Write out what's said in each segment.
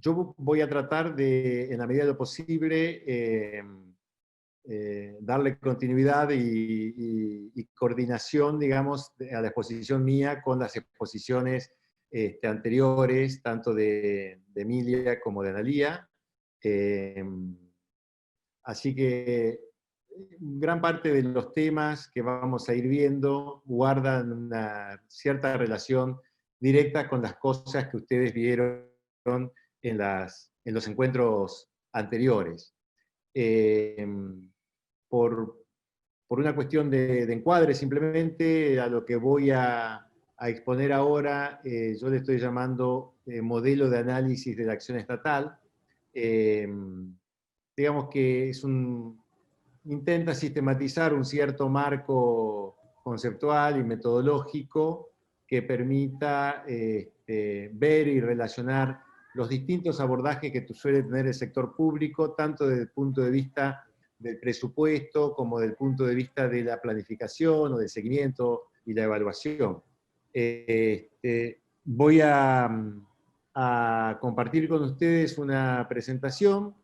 Yo voy a tratar de, en la medida de lo posible, darle continuidad y coordinación, digamos, a la exposición mía con las exposiciones anteriores, tanto de Emilia como de Analía. Así que gran parte de los temas que vamos a ir viendo guardan una cierta relación directa con las cosas que ustedes vieron en los encuentros anteriores. Por una cuestión de encuadre simplemente, a lo que voy a exponer ahora, yo le estoy llamando modelo de análisis de la acción estatal. Digamos que intenta sistematizar un cierto marco conceptual y metodológico que permita ver y relacionar los distintos abordajes que suele tener el sector público, tanto desde el punto de vista del presupuesto como del punto de vista de la planificación o del seguimiento y la evaluación. Voy a compartir con ustedes una presentación,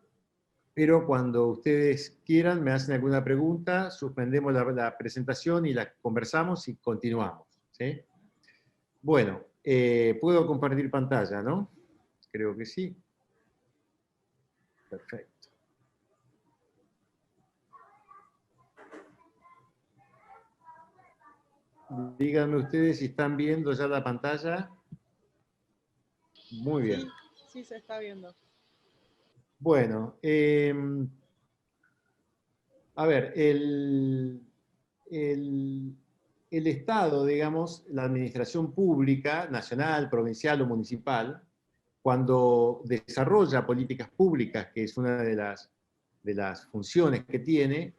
pero cuando ustedes quieran, me hacen alguna pregunta, suspendemos la presentación y la conversamos y continuamos, ¿sí? Bueno, puedo compartir pantalla, ¿no? Creo que sí. Perfecto. Díganme ustedes si están viendo ya la pantalla. Muy bien. Sí, se está viendo. Bueno, a ver, el Estado, digamos, la administración pública, nacional, provincial o municipal, cuando desarrolla políticas públicas, que es una de las funciones que tiene,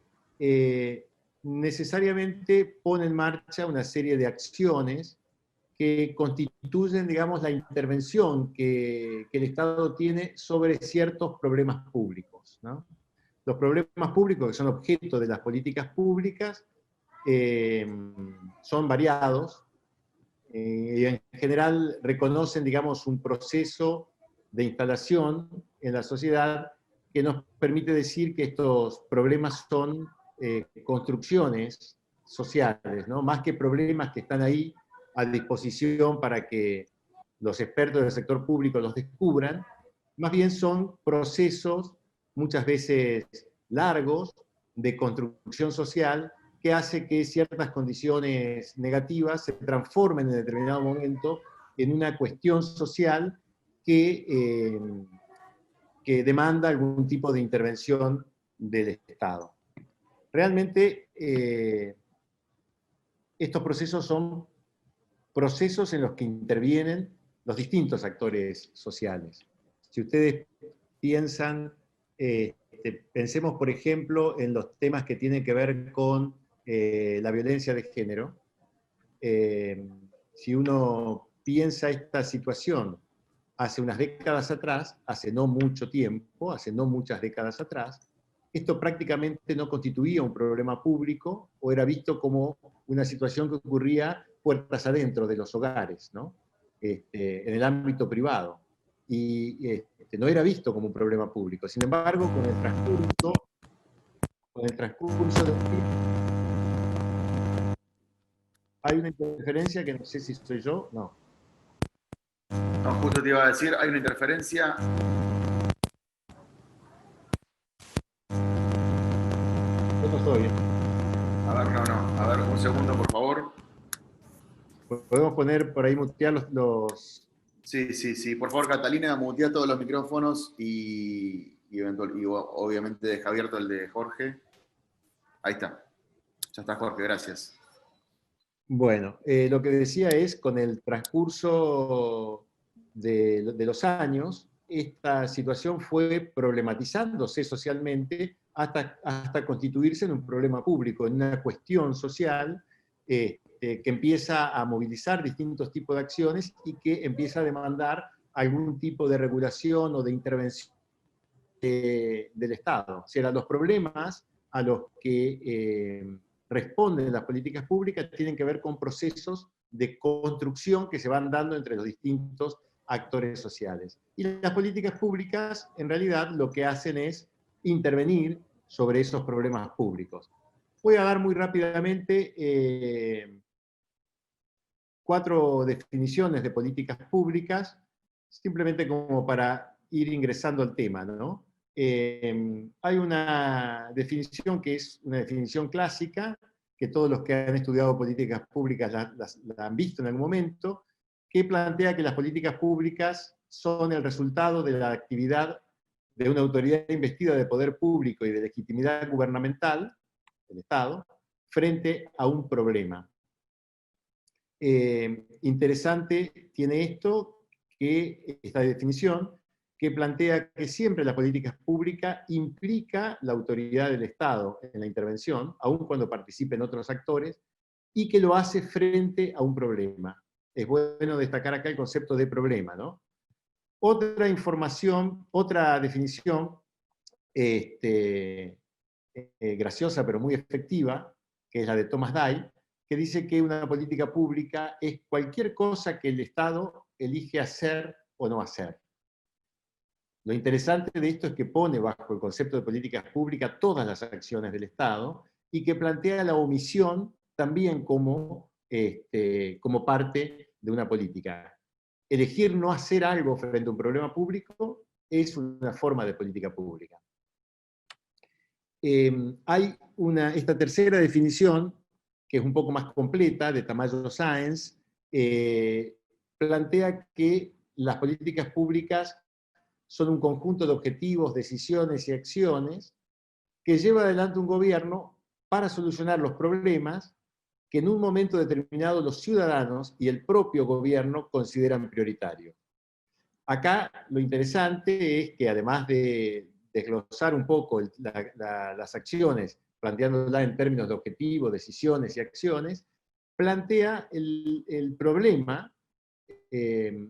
necesariamente pone en marcha una serie de acciones que constituyen, digamos, la intervención que el Estado tiene sobre ciertos problemas públicos, ¿no? Los problemas públicos que son objeto de las políticas públicas son variados, y en general reconocen, digamos, un proceso de instalación en la sociedad que nos permite decir que estos problemas son construcciones sociales, ¿no? Más que problemas que están ahí a disposición para que los expertos del sector público los descubran, más bien son procesos muchas veces largos de construcción social que hace que ciertas condiciones negativas se transformen en determinado momento en una cuestión social que demanda algún tipo de intervención del Estado. Realmente, estos procesos son procesos en los que intervienen los distintos actores sociales. Si ustedes piensan, pensemos por ejemplo en los temas que tienen que ver con la violencia de género. Si uno piensa esta situación hace unas décadas atrás, hace no mucho tiempo, hace no muchas décadas atrás, esto prácticamente no constituía un problema público o era visto como una situación que ocurría puertas adentro de los hogares, ¿no? En el ámbito privado. Y no era visto como un problema público. Sin embargo, con el transcurso del tiempo, hay una interferencia que no sé si soy yo, no. No, justo te iba a decir, hay una interferencia. Yo no estoy. A ver, no. A ver, un segundo, por favor. Podemos poner por ahí, mutear los... Sí. Por favor, Catalina, mutea todos los micrófonos y obviamente deja abierto el de Jorge. Ahí está. Ya está, Jorge, gracias. Bueno, lo que decía es, con el transcurso de los años, esta situación fue problematizándose socialmente hasta constituirse en un problema público, en una cuestión social que empieza a movilizar distintos tipos de acciones y que empieza a demandar algún tipo de regulación o de intervención del Estado. O sea, los problemas a los que responden las políticas públicas tienen que ver con procesos de construcción que se van dando entre los distintos actores sociales. Y las políticas públicas, en realidad, lo que hacen es intervenir sobre esos problemas públicos. Voy a dar muy rápidamente 4 definiciones de políticas públicas, simplemente como para ir ingresando al tema, ¿no? Hay una definición que es una definición clásica, que todos los que han estudiado políticas públicas la han visto en algún momento, que plantea que las políticas públicas son el resultado de la actividad de una autoridad investida de poder público y de legitimidad gubernamental, el Estado, frente a un problema. Interesante tiene esta definición, que plantea que siempre la política pública implica la autoridad del Estado en la intervención, aun cuando participen otros actores, y que lo hace frente a un problema. Es bueno destacar acá el concepto de problema, ¿no? Otra información, otra definición graciosa pero muy efectiva, que es la de Thomas Dye, que dice que una política pública es cualquier cosa que el Estado elige hacer o no hacer. Lo interesante de esto es que pone bajo el concepto de políticas públicas todas las acciones del Estado y que plantea la omisión también como parte de una política. Elegir no hacer algo frente a un problema público es una forma de política pública. Hay esta tercera definición, que es un poco más completa, de Tamayo Sáenz, plantea que las políticas públicas son un conjunto de objetivos, decisiones y acciones que lleva adelante un gobierno para solucionar los problemas que en un momento determinado los ciudadanos y el propio gobierno consideran prioritarios. Acá lo interesante es que, además de desglosar un poco las acciones, planteándolas en términos de objetivos, decisiones y acciones, plantea el problema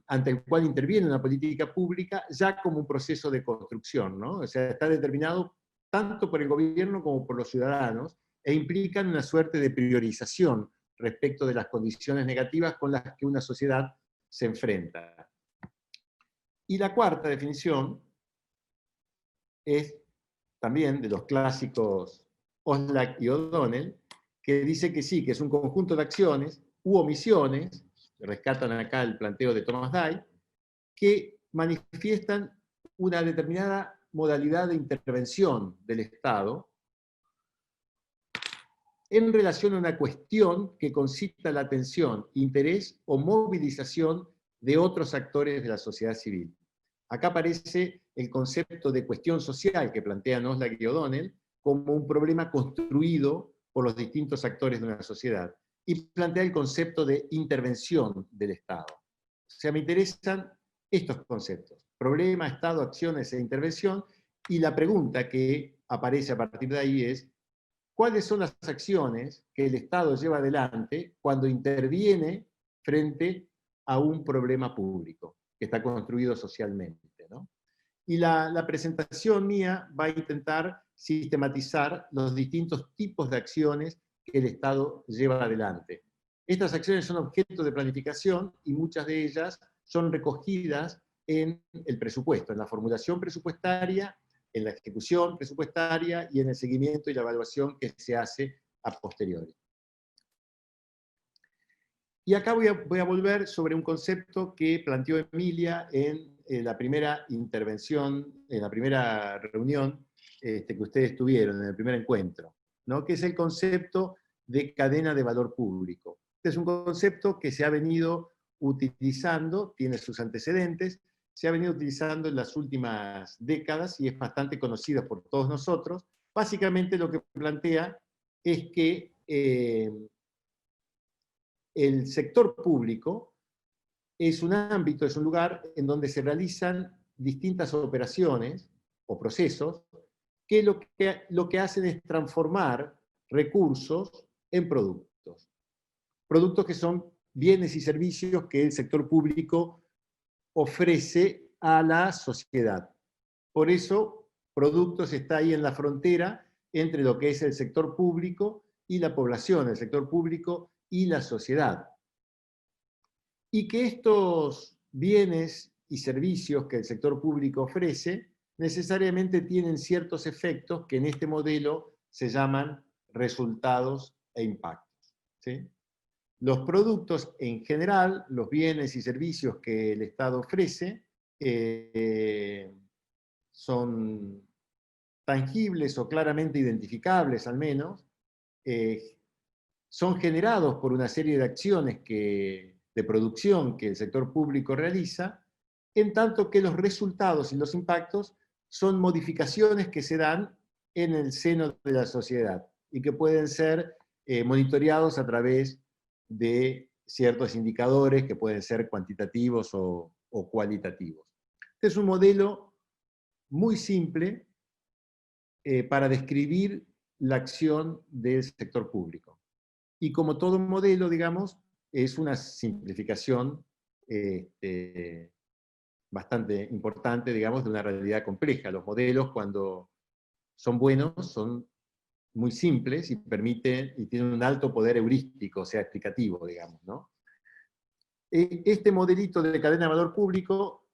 ante el cual interviene una política pública ya como un proceso de construcción, ¿no? O sea, está determinado tanto por el gobierno como por los ciudadanos, e implican una suerte de priorización respecto de las condiciones negativas con las que una sociedad se enfrenta. Y la cuarta definición es también de los clásicos Oslak y O'Donnell, que dice que sí, que es un conjunto de acciones u omisiones, rescatan acá el planteo de Thomas Dye, que manifiestan una determinada modalidad de intervención del Estado en relación a una cuestión que concita la atención, interés o movilización de otros actores de la sociedad civil. Acá aparece el concepto de cuestión social que plantean Oslak y O'Donnell como un problema construido por los distintos actores de una sociedad, y plantea el concepto de intervención del Estado. O sea, me interesan estos conceptos: problema, Estado, acciones e intervención, y la pregunta que aparece a partir de ahí es: ¿cuáles son las acciones que el Estado lleva adelante cuando interviene frente a un problema público que está construido socialmente, ¿no? Y la presentación mía va a intentar sistematizar los distintos tipos de acciones que el Estado lleva adelante. Estas acciones son objeto de planificación y muchas de ellas son recogidas en el presupuesto, en la formulación presupuestaria, en la ejecución presupuestaria y en el seguimiento y la evaluación que se hace a posteriori. Y acá voy a volver sobre un concepto que planteó Emilia en la primera intervención, en la primera reunión que ustedes tuvieron, en el primer encuentro, ¿no? Que es el concepto de cadena de valor público. Este es un concepto que se ha venido utilizando, tiene sus antecedentes, se ha venido utilizando en las últimas décadas y es bastante conocido por todos nosotros. Básicamente lo que plantea es que el sector público es un ámbito, es un lugar en donde se realizan distintas operaciones o procesos que lo que hacen es transformar recursos en productos. Productos que son bienes y servicios que el sector público ofrece a la sociedad. Por eso, productos está ahí en la frontera entre lo que es el sector público y la población, el sector público y la sociedad. Y que estos bienes y servicios que el sector público ofrece necesariamente tienen ciertos efectos que en este modelo se llaman resultados e impactos, ¿sí? Los productos en general, los bienes y servicios que el Estado ofrece, son tangibles o claramente identificables al menos, son generados por una serie de acciones de producción que el sector público realiza, en tanto que los resultados y los impactos son modificaciones que se dan en el seno de la sociedad y que pueden ser monitoreados a través de ciertos indicadores que pueden ser cuantitativos o cualitativos. Este es un modelo muy simple para describir la acción del sector público. Y como todo modelo, digamos, es una simplificación bastante importante, digamos, de una realidad compleja. Los modelos, cuando son buenos, son muy simples y tienen un alto poder heurístico, o sea, explicativo, digamos, ¿no? Este modelito de cadena de valor público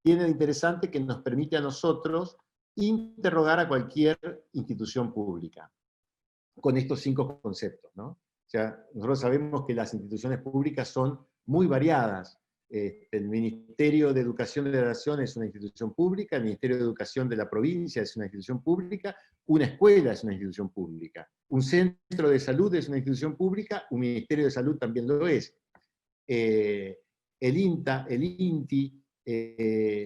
tiene de interesante que nos permite a nosotros interrogar a cualquier institución pública con estos 5 conceptos, ¿no? O sea, nosotros sabemos que las instituciones públicas son muy variadas. El Ministerio de Educación de la Nación es una institución pública, el Ministerio de Educación de la provincia es una institución pública, una escuela es una institución pública, un centro de salud es una institución pública, un Ministerio de Salud también lo es. El INTA, el INTI,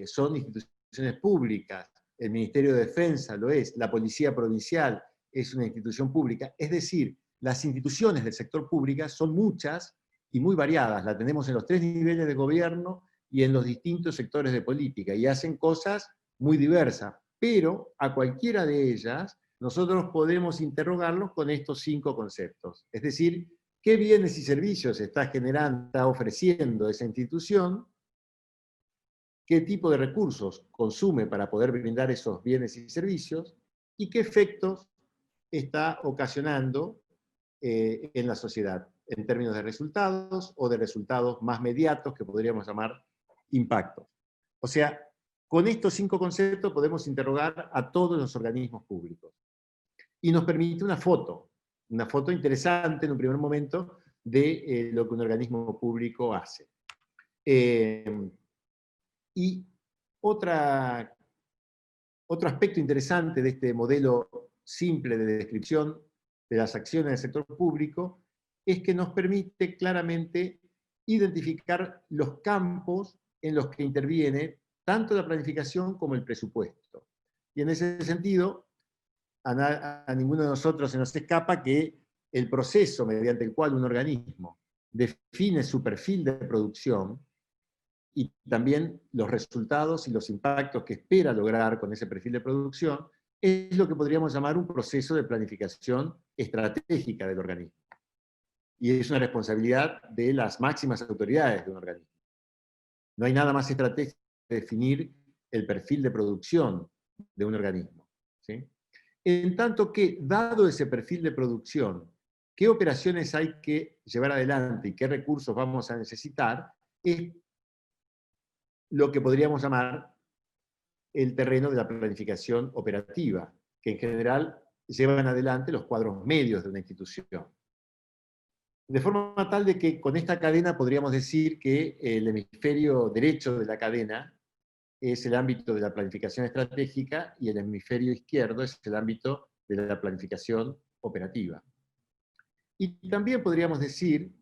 son instituciones públicas, el Ministerio de Defensa lo es, la Policía Provincial es una institución pública. Es decir, las instituciones del sector público son muchas y muy variadas. La tenemos en los 3 niveles de gobierno y en los distintos sectores de política, y hacen cosas muy diversas. Pero a cualquiera de ellas nosotros podemos interrogarlos con estos 5 conceptos. Es decir, ¿qué bienes y servicios está generando, está ofreciendo esa institución? ¿Qué tipo de recursos consume para poder brindar esos bienes y servicios? ¿Y qué efectos está ocasionando en la sociedad, en términos de resultados o de resultados más mediatos que podríamos llamar impactos? O sea, con estos 5 conceptos podemos interrogar a todos los organismos públicos. Y nos permite una foto interesante en un primer momento de lo que un organismo público hace. Y otro aspecto interesante de este modelo simple de descripción de las acciones del sector público es que nos permite claramente identificar los campos en los que interviene tanto la planificación como el presupuesto. Y en ese sentido, a ninguno de nosotros se nos escapa que el proceso mediante el cual un organismo define su perfil de producción y también los resultados y los impactos que espera lograr con ese perfil de producción, es lo que podríamos llamar un proceso de planificación estratégica del organismo. Y es una responsabilidad de las máximas autoridades de un organismo. No hay nada más estratégico que definir el perfil de producción de un organismo, ¿sí? En tanto que, dado ese perfil de producción, qué operaciones hay que llevar adelante y qué recursos vamos a necesitar, es lo que podríamos llamar el terreno de la planificación operativa, que en general llevan adelante los cuadros medios de una institución. De forma tal de que con esta cadena podríamos decir que el hemisferio derecho de la cadena es el ámbito de la planificación estratégica y el hemisferio izquierdo es el ámbito de la planificación operativa. Y también podríamos decir,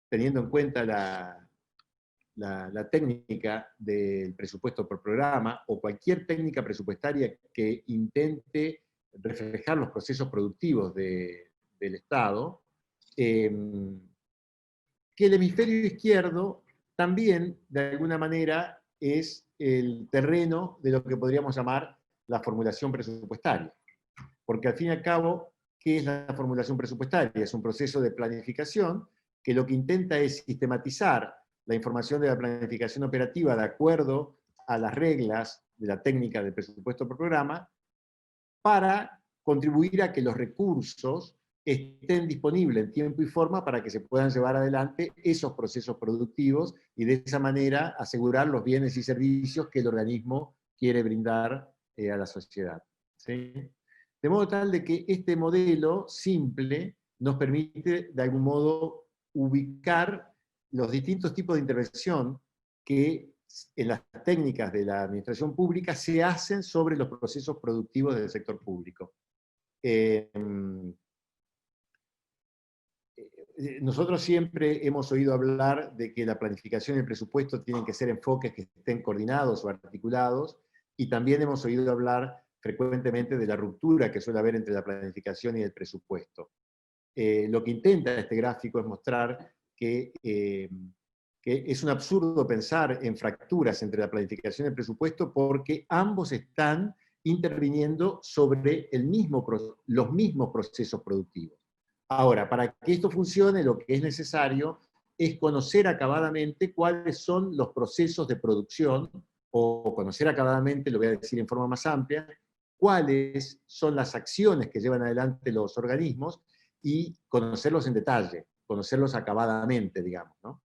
teniendo en cuenta la técnica del presupuesto por programa o cualquier técnica presupuestaria que intente reflejar los procesos productivos del Estado, que el hemisferio izquierdo también, de alguna manera, es el terreno de lo que podríamos llamar la formulación presupuestaria. Porque al fin y al cabo, ¿qué es la formulación presupuestaria? Es un proceso de planificación que lo que intenta es sistematizar la información de la planificación operativa de acuerdo a las reglas de la técnica del presupuesto por programa para contribuir a que los recursos estén disponibles en tiempo y forma para que se puedan llevar adelante esos procesos productivos y de esa manera asegurar los bienes y servicios que el organismo quiere brindar a la sociedad. ¿Sí? De modo tal de que este modelo simple nos permite de algún modo ubicar los distintos tipos de intervención que en las técnicas de la administración pública se hacen sobre los procesos productivos del sector público. Nosotros siempre hemos oído hablar de que la planificación y el presupuesto tienen que ser enfoques que estén coordinados o articulados, y también hemos oído hablar frecuentemente de la ruptura que suele haber entre la planificación y el presupuesto. Lo que intenta este gráfico es mostrar que es un absurdo pensar en fracturas entre la planificación y el presupuesto porque ambos están interviniendo sobre los mismos procesos productivos. Ahora, para que esto funcione, lo que es necesario es conocer acabadamente cuáles son los procesos de producción, o conocer acabadamente, lo voy a decir en forma más amplia, cuáles son las acciones que llevan adelante los organismos y conocerlos en detalle, conocerlos acabadamente, digamos, ¿no?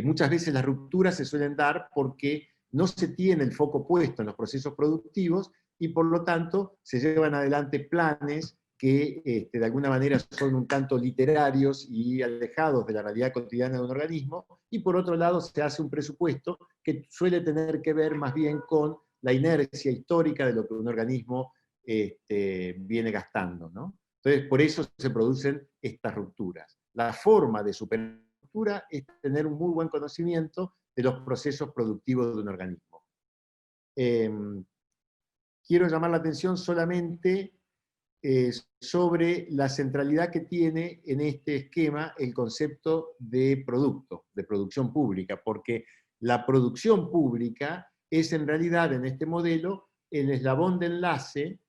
Muchas veces las rupturas se suelen dar porque no se tiene el foco puesto en los procesos productivos y por lo tanto se llevan adelante planes que de alguna manera son un tanto literarios y alejados de la realidad cotidiana de un organismo, y por otro lado se hace un presupuesto que suele tener que ver más bien con la inercia histórica de lo que un organismo viene gastando, ¿no? Entonces, por eso se producen estas rupturas. La forma de superar es tener un muy buen conocimiento de los procesos productivos de un organismo. Quiero llamar la atención solamente sobre la centralidad que tiene en este esquema el concepto de producto, de producción pública, porque la producción pública es en realidad en este modelo el eslabón de enlace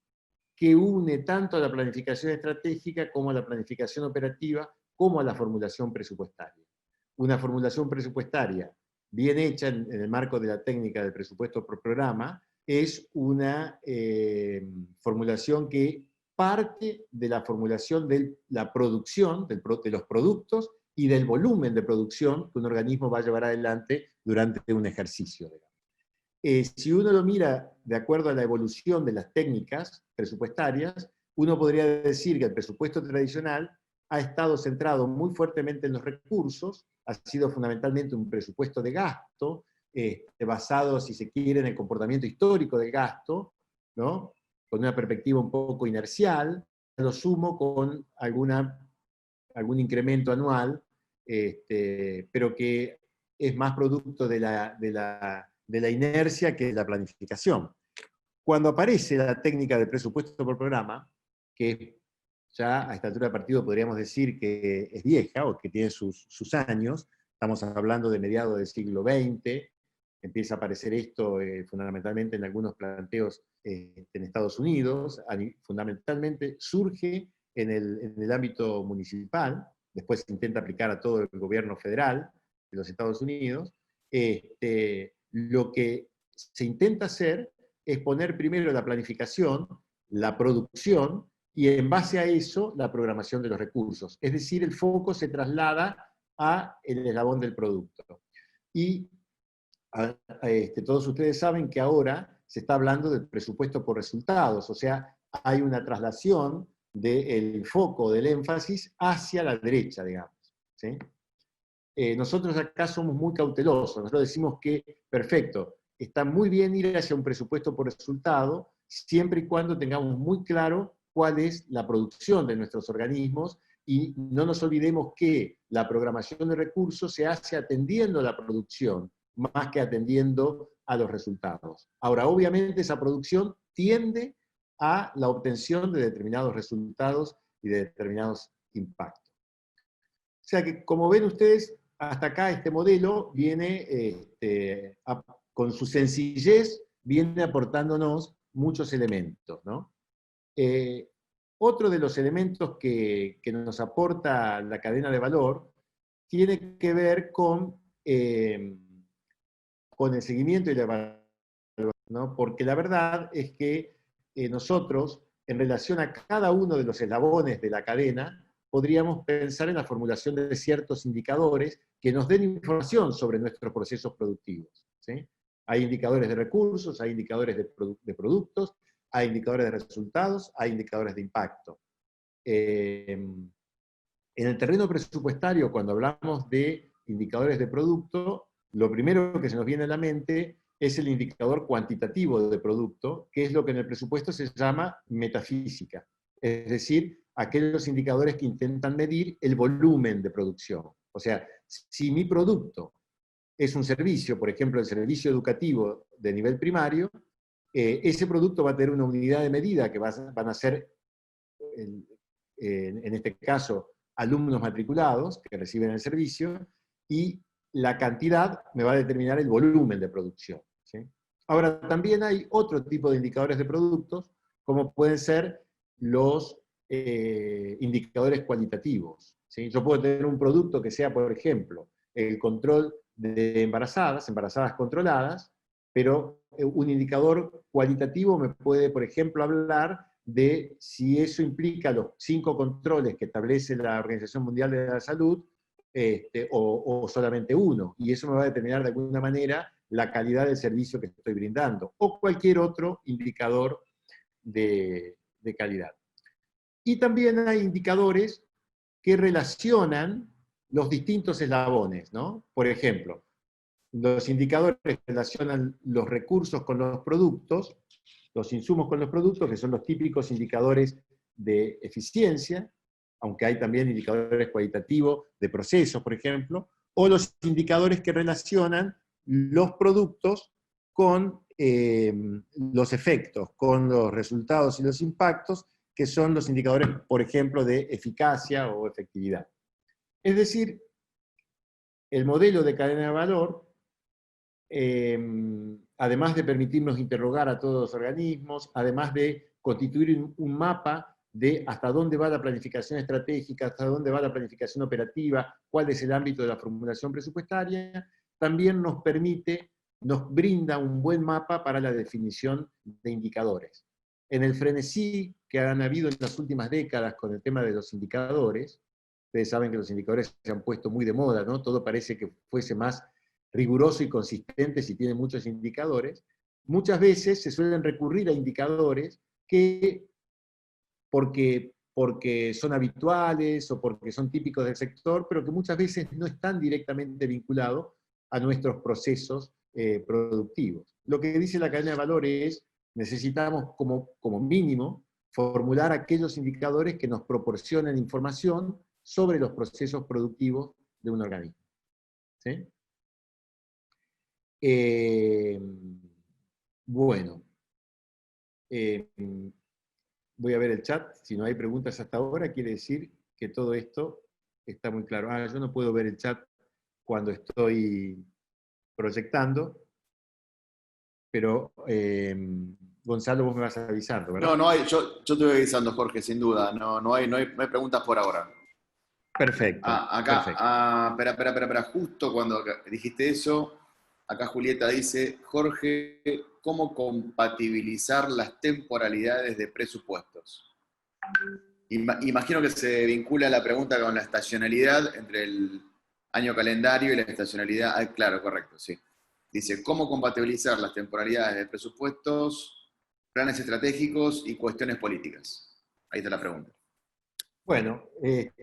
que une tanto a la planificación estratégica como a la planificación operativa, como a la formulación presupuestaria. Una formulación presupuestaria bien hecha en el marco de la técnica del presupuesto por programa es una formulación que parte de la formulación de la producción, de los productos y del volumen de producción que un organismo va a llevar adelante durante un ejercicio. Si uno lo mira de acuerdo a la evolución de las técnicas presupuestarias, uno podría decir que el presupuesto tradicional ha estado centrado muy fuertemente en los recursos, ha sido fundamentalmente un presupuesto de gasto, basado, si se quiere, en el comportamiento histórico del gasto, ¿no? Con una perspectiva un poco inercial, a lo sumo con algún incremento anual, pero que es más producto de la inercia que de la planificación. Cuando aparece la técnica de presupuesto por programa, que ya a esta altura de partido podríamos decir que es vieja o que tiene sus años, estamos hablando de mediados del siglo XX, empieza a aparecer esto fundamentalmente en algunos planteos en Estados Unidos, fundamentalmente surge en el ámbito municipal, después se intenta aplicar a todo el gobierno federal de los Estados Unidos. Lo que se intenta hacer es poner primero la planificación, la producción, y en base a eso la programación de los recursos. Es decir, el foco se traslada al eslabón del producto. Y todos ustedes saben que ahora se está hablando del presupuesto por resultados, o sea, hay una traslación del foco, del énfasis, hacia la derecha, digamos. ¿Sí? Nosotros acá somos muy cautelosos, nosotros decimos que, perfecto, está muy bien ir hacia un presupuesto por resultado, siempre y cuando tengamos muy claro cuál es la producción de nuestros organismos, y no nos olvidemos que la programación de recursos se hace atendiendo a la producción, más que atendiendo a los resultados. Ahora, obviamente esa producción tiende a la obtención de determinados resultados y de determinados impactos. O sea que, como ven ustedes, hasta acá este modelo viene, con su sencillez, viene aportándonos muchos elementos, ¿no? Otro de los elementos que nos aporta la cadena de valor tiene que ver con el seguimiento y la evaluación, ¿no? Porque la verdad es que nosotros en relación a cada uno de los eslabones de la cadena, podríamos pensar en la formulación de ciertos indicadores que nos den información sobre nuestros procesos productivos, ¿sí? Hay indicadores de recursos, hay indicadores de productos, hay indicadores de resultados, hay indicadores de impacto. En el terreno presupuestario, cuando hablamos de indicadores de producto, lo primero que se nos viene a la mente es el indicador cuantitativo de producto, que es lo que en el presupuesto se llama metafísica. Es decir, aquellos indicadores que intentan medir el volumen de producción. O sea, si mi producto es un servicio, por ejemplo, el servicio educativo de nivel primario, ese producto va a tener una unidad de medida que van a ser, en este caso, alumnos matriculados que reciben el servicio, y la cantidad me va a determinar el volumen de producción, ¿sí? Ahora, también hay otro tipo de indicadores de productos, como pueden ser los indicadores cualitativos, ¿sí? Yo puedo tener un producto que sea, por ejemplo, el control de embarazadas controladas, pero un indicador cualitativo me puede, por ejemplo, hablar de si eso implica los 5 controles que establece la Organización Mundial de la Salud, o solamente uno, y eso me va a determinar de alguna manera la calidad del servicio que estoy brindando, o cualquier otro indicador de calidad. Y también hay indicadores que relacionan los distintos eslabones, ¿no? Por ejemplo, los indicadores que relacionan los recursos con los productos, los insumos con los productos, que son los típicos indicadores de eficiencia, aunque hay también indicadores cualitativos de procesos, por ejemplo, o los indicadores que relacionan los productos con los efectos, con los resultados y los impactos, que son los indicadores, por ejemplo, de eficacia o efectividad. Es decir, el modelo de cadena de valor, además de permitirnos interrogar a todos los organismos, además de constituir un mapa de hasta dónde va la planificación estratégica, hasta dónde va la planificación operativa, cuál es el ámbito de la formulación presupuestaria, también nos permite, nos brinda un buen mapa para la definición de indicadores. En el frenesí que han habido en las últimas décadas con el tema de los indicadores, ustedes saben que los indicadores se han puesto muy de moda, ¿no? Todo parece que fuese más riguroso y consistente si tiene muchos indicadores. Muchas veces se suelen recurrir a indicadores que, porque son habituales o porque son típicos del sector, pero que muchas veces no están directamente vinculados a nuestros procesos productivos. Lo que dice la cadena de valor es, necesitamos como mínimo formular aquellos indicadores que nos proporcionen información sobre los procesos productivos de un organismo, ¿sí? Bueno, voy a ver el chat. Si no hay preguntas hasta ahora, quiere decir que todo esto está muy claro. Yo no puedo ver el chat cuando estoy proyectando, pero Gonzalo, vos me vas avisando, ¿verdad? No hay, yo te voy avisando, Jorge, sin duda. No hay preguntas por ahora. Perfecto. Acá, Perfecto. espera, justo cuando dijiste eso, acá Julieta dice, Jorge, ¿cómo compatibilizar las temporalidades de presupuestos? Imagino que se vincula la pregunta con la estacionalidad entre el año calendario y la estacionalidad. Claro, correcto, sí. Dice, ¿cómo compatibilizar las temporalidades de presupuestos, planes estratégicos y cuestiones políticas? Ahí está la pregunta. Bueno,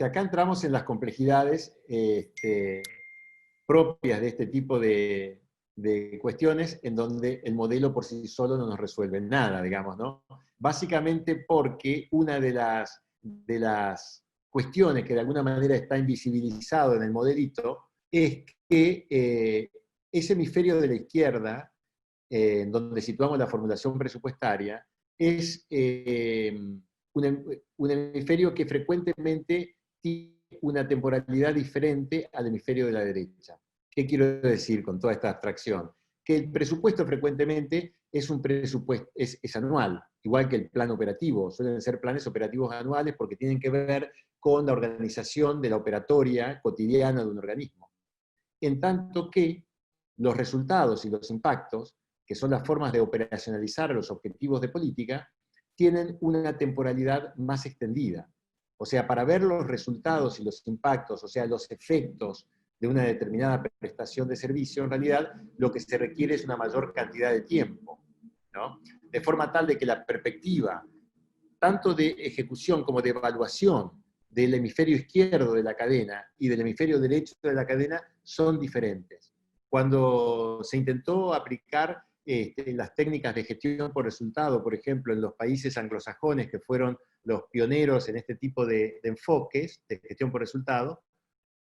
acá entramos en las complejidades propias de este tipo de cuestiones, en donde el modelo por sí solo no nos resuelve nada, digamos, ¿no? Básicamente porque una de las cuestiones que de alguna manera está invisibilizado en el modelito es que ese hemisferio de la izquierda, en donde situamos la formulación presupuestaria, es un hemisferio que frecuentemente tiene una temporalidad diferente al hemisferio de la derecha. ¿Qué quiero decir con toda esta abstracción? Que el presupuesto frecuentemente es un presupuesto, es anual, igual que el plan operativo. Suelen ser planes operativos anuales porque tienen que ver con la organización de la operatoria cotidiana de un organismo. En tanto que los resultados y los impactos, que son las formas de operacionalizar los objetivos de política, tienen una temporalidad más extendida. O sea, para ver los resultados y los impactos, o sea, los efectos de una determinada prestación de servicio, en realidad lo que se requiere es una mayor cantidad de tiempo, ¿no? De forma tal de que la perspectiva, tanto de ejecución como de evaluación del hemisferio izquierdo de la cadena y del hemisferio derecho de la cadena son diferentes. Cuando se intentó aplicar las técnicas de gestión por resultado, por ejemplo, en los países anglosajones que fueron los pioneros en este tipo de enfoques de gestión por resultado,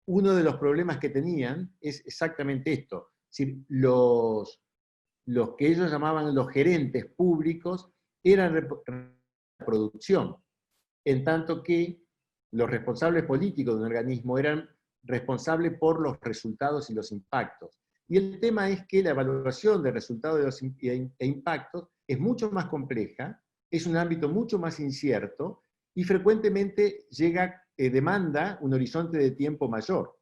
uno de los problemas que tenían es exactamente esto. Es decir, los que ellos llamaban los gerentes públicos eran producción, en tanto que los responsables políticos de un organismo eran responsables por los resultados y los impactos. Y el tema es que la evaluación de resultados e impactos es mucho más compleja, es un ámbito mucho más incierto y frecuentemente demanda un horizonte de tiempo mayor.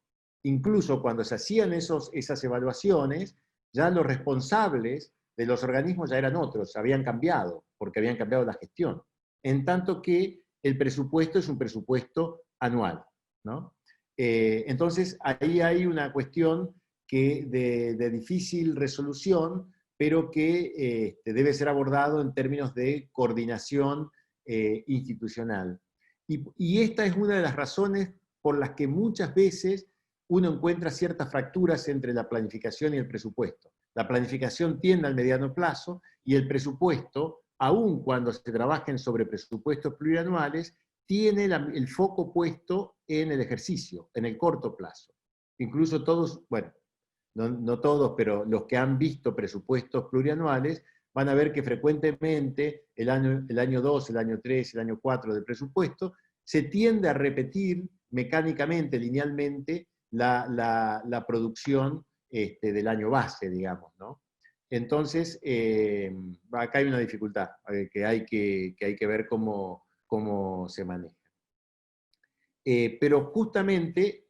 Incluso cuando se hacían esas evaluaciones, ya los responsables de los organismos ya eran otros, habían cambiado, porque habían cambiado la gestión. En tanto que el presupuesto es un presupuesto anual, ¿no? Entonces, ahí hay una cuestión de difícil resolución, pero que debe ser abordado en términos de coordinación institucional. Y esta es una de las razones por las que muchas veces uno encuentra ciertas fracturas entre la planificación y el presupuesto. La planificación tiende al mediano plazo y el presupuesto, aun cuando se trabajen sobre presupuestos plurianuales, tiene el foco puesto en el ejercicio, en el corto plazo. Incluso todos, bueno, no todos, pero los que han visto presupuestos plurianuales van a ver que frecuentemente el año 2, el año 3, el año 4 del presupuesto se tiende a repetir mecánicamente, linealmente, la producción del año base, digamos, ¿no? Entonces, acá hay una dificultad que hay que ver cómo se maneja. Pero justamente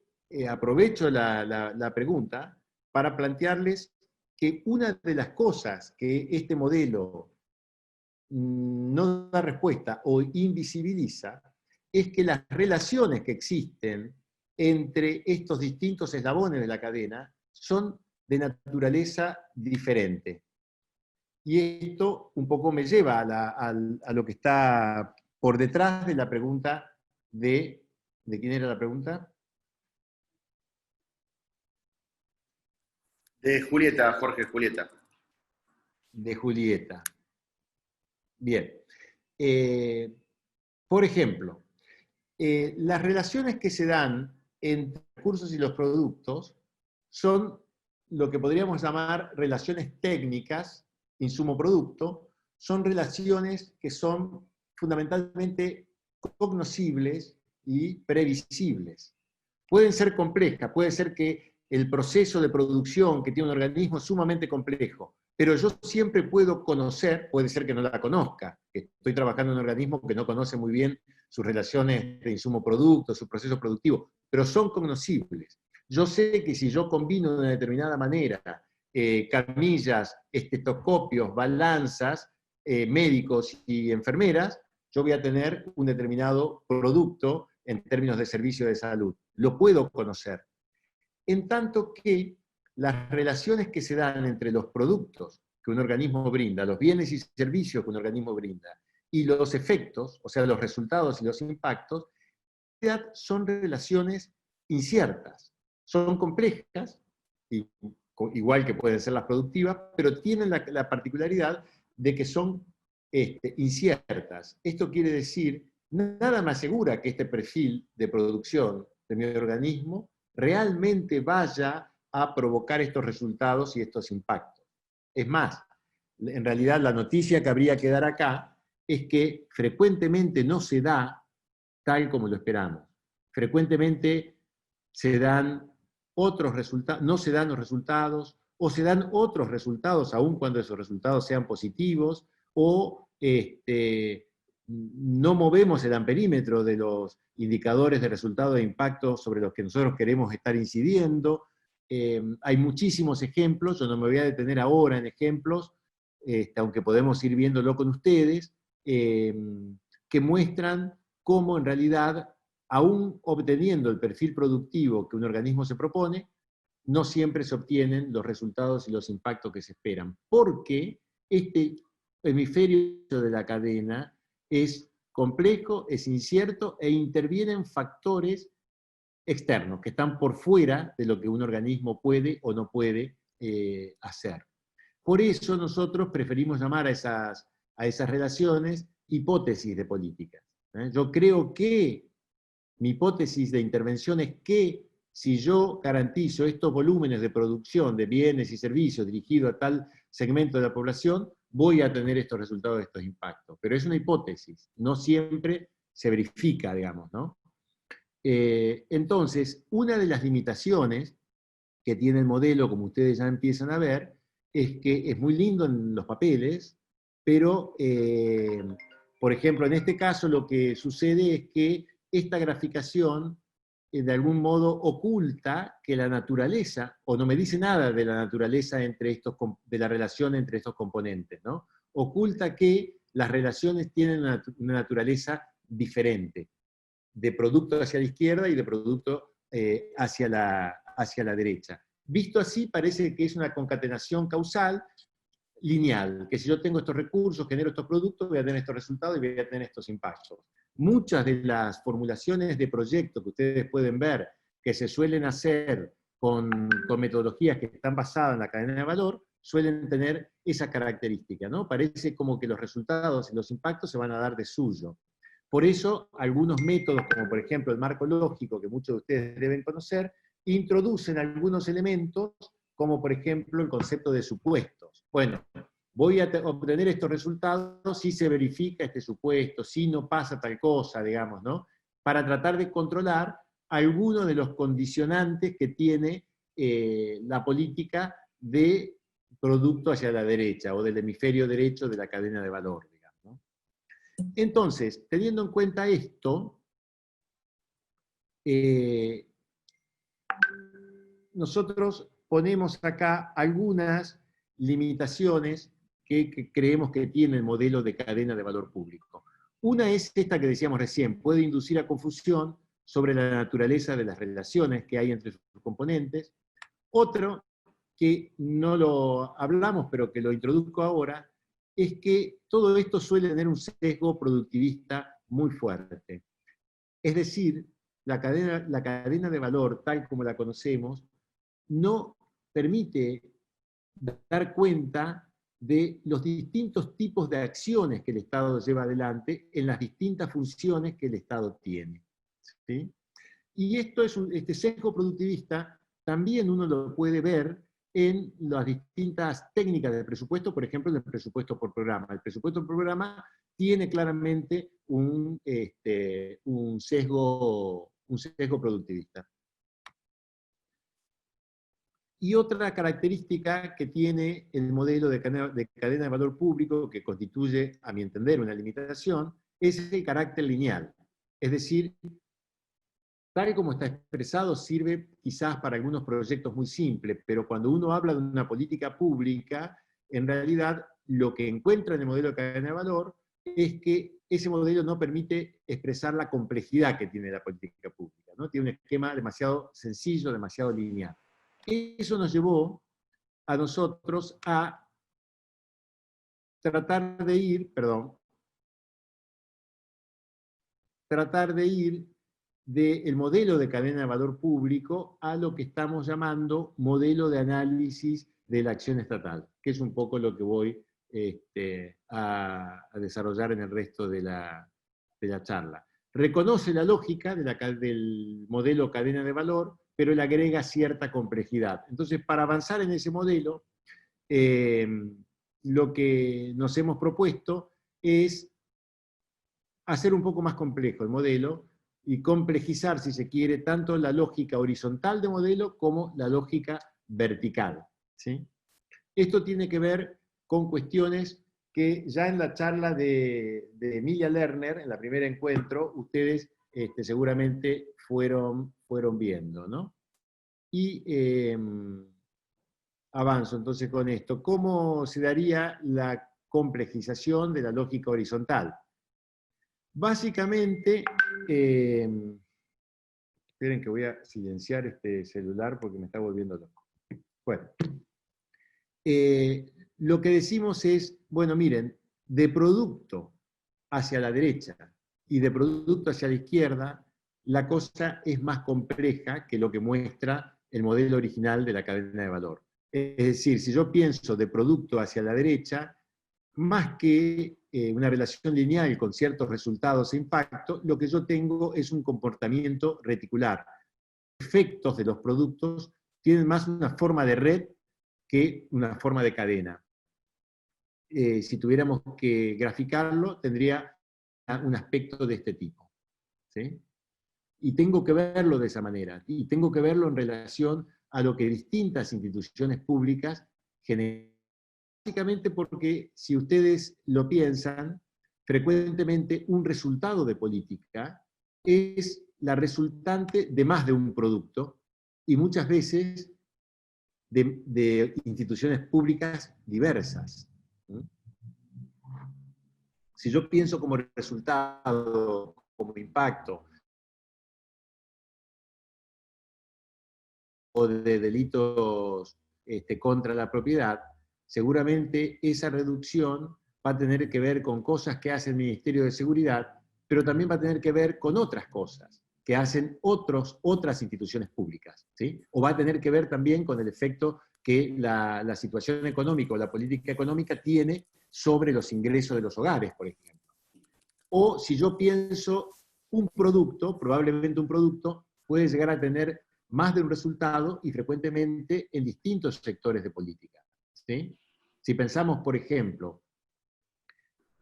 aprovecho la pregunta para plantearles que una de las cosas que este modelo no da respuesta o invisibiliza es que las relaciones que existen entre estos distintos eslabones de la cadena son de naturaleza diferente. Y esto un poco me lleva a lo que está por detrás de la pregunta ¿de quién era la pregunta? De Julieta, Jorge, Julieta. De Julieta. Bien. Por ejemplo, las relaciones que se dan entre los recursos y los productos son lo que podríamos llamar relaciones técnicas, insumo-producto, son relaciones que son fundamentalmente cognoscibles y previsibles. Pueden ser complejas, puede ser que el proceso de producción que tiene un organismo es sumamente complejo, pero yo siempre puedo conocer, puede ser que no la conozca, que estoy trabajando en un organismo que no conoce muy bien sus relaciones de insumo-producto, su proceso productivo, pero son cognoscibles. Yo sé que si yo combino de una determinada manera camillas, estetoscopios, balanzas, médicos y enfermeras, yo voy a tener un determinado producto en términos de servicio de salud. Lo puedo conocer. En tanto que las relaciones que se dan entre los productos que un organismo brinda, los bienes y servicios que un organismo brinda, y los efectos, o sea, los resultados y los impactos, son relaciones inciertas, son complejas, igual que pueden ser las productivas, pero tienen la particularidad de que son inciertas. Esto quiere decir, nada me asegura que este perfil de producción de mi organismo realmente vaya a provocar estos resultados y estos impactos. Es más, en realidad la noticia que habría que dar acá es que frecuentemente no se da tal como lo esperamos. Frecuentemente se dan otros resultados, no se dan los resultados, o se dan otros resultados, aun cuando esos resultados sean positivos, o no movemos el amperímetro de los indicadores de resultado de impacto sobre los que nosotros queremos estar incidiendo. Hay muchísimos ejemplos, yo no me voy a detener ahora en ejemplos, aunque podemos ir viéndolo con ustedes, que muestran cómo en realidad, aún obteniendo el perfil productivo que un organismo se propone, no siempre se obtienen los resultados y los impactos que se esperan, porque este hemisferio de la cadena es complejo, es incierto e intervienen factores externos que están por fuera de lo que un organismo puede o no puede hacer. Por eso nosotros preferimos llamar a esas relaciones hipótesis de políticas. Yo creo que mi hipótesis de intervención es que si yo garantizo estos volúmenes de producción de bienes y servicios dirigidos a tal segmento de la población, voy a tener estos resultados, estos impactos. Pero es una hipótesis, no siempre se verifica, digamos, ¿no? Entonces, una de las limitaciones que tiene el modelo, como ustedes ya empiezan a ver, es que es muy lindo en los papeles, pero, por ejemplo, en este caso lo que sucede es que esta graficación de algún modo oculta que la naturaleza, o no me dice nada de la naturaleza de la relación entre estos componentes, ¿no? Oculta que las relaciones tienen una naturaleza diferente, de producto hacia la izquierda y de producto hacia la derecha. Visto así, parece que es una concatenación causal lineal, que si yo tengo estos recursos, genero estos productos, voy a tener estos resultados y voy a tener estos impactos. Muchas de las formulaciones de proyectos que ustedes pueden ver que se suelen hacer con metodologías que están basadas en la cadena de valor, suelen tener esa característica, ¿no? Parece como que los resultados y los impactos se van a dar de suyo. Por eso, algunos métodos, como por ejemplo el marco lógico, que muchos de ustedes deben conocer, introducen algunos elementos, como por ejemplo el concepto de supuestos. Bueno, voy a obtener estos resultados si se verifica este supuesto, si no pasa tal cosa, digamos, ¿no? Para tratar de controlar algunos de los condicionantes que tiene la política de producto hacia la derecha, o del hemisferio derecho de la cadena de valor. Entonces, teniendo en cuenta esto, nosotros ponemos acá algunas limitaciones que creemos que tiene el modelo de cadena de valor público. Una es esta que decíamos recién, puede inducir a confusión sobre la naturaleza de las relaciones que hay entre sus componentes. Otro, que no lo hablamos, pero que lo introduzco ahora, es que todo esto suele tener un sesgo productivista muy fuerte. Es decir, la cadena de valor, tal como la conocemos, no permite dar cuenta de los distintos tipos de acciones que el Estado lleva adelante en las distintas funciones que el Estado tiene. ¿Sí? Y este sesgo productivista también uno lo puede ver en las distintas técnicas del presupuesto, por ejemplo, en el presupuesto por programa. El presupuesto por programa tiene claramente un sesgo productivista. Y otra característica que tiene el modelo de cadena de valor público, que constituye, a mi entender, una limitación, es el carácter lineal. Es decir, tal como está expresado, sirve quizás para algunos proyectos muy simples, pero cuando uno habla de una política pública, en realidad lo que encuentra en el modelo de cadena de valor es que ese modelo no permite expresar la complejidad que tiene la política pública, ¿no? Tiene un esquema demasiado sencillo, demasiado lineal. Eso nos llevó a nosotros a tratar de ir del modelo de cadena de valor público a lo que estamos llamando modelo de análisis de la acción estatal, que es un poco lo que voy a desarrollar en el resto de la charla. Reconoce la lógica del modelo cadena de valor, pero le agrega cierta complejidad. Entonces, para avanzar en ese modelo, lo que nos hemos propuesto es hacer un poco más complejo el modelo y complejizar, si se quiere, tanto la lógica horizontal de modelo como la lógica vertical. ¿Sí? Esto tiene que ver con cuestiones que ya en la charla de Emilia Lerner, en el primer encuentro, ustedes seguramente fueron viendo, ¿no? Y avanzo entonces con esto. ¿Cómo se daría la complejización de la lógica horizontal. Básicamente, esperen que voy a silenciar este celular porque me está volviendo loco. Bueno, lo que decimos es, bueno, miren, de producto hacia la derecha y de producto hacia la izquierda, la cosa es más compleja que lo que muestra el modelo original de la cadena de valor. Es decir, si yo pienso de producto hacia la derecha, más que una relación lineal con ciertos resultados e impacto, lo que yo tengo es un comportamiento reticular. Los efectos de los productos tienen más una forma de red que una forma de cadena. Si tuviéramos que graficarlo, tendría un aspecto de este tipo, ¿sí? Y tengo que verlo de esa manera, y tengo que verlo en relación a lo que distintas instituciones públicas generan. Básicamente porque, si ustedes lo piensan, frecuentemente un resultado de política es la resultante de más de un producto, y muchas veces de instituciones públicas diversas. Si yo pienso como resultado, como impacto, o de delitos contra la propiedad, seguramente esa reducción va a tener que ver con cosas que hace el Ministerio de Seguridad, pero también va a tener que ver con otras cosas que hacen otras instituciones públicas, ¿sí? O va a tener que ver también con el efecto que la situación económica o la política económica tiene sobre los ingresos de los hogares, por ejemplo. O si yo pienso un producto, probablemente un producto puede llegar a tener más de un resultado y frecuentemente en distintos sectores de política, ¿sí? Si pensamos, por ejemplo,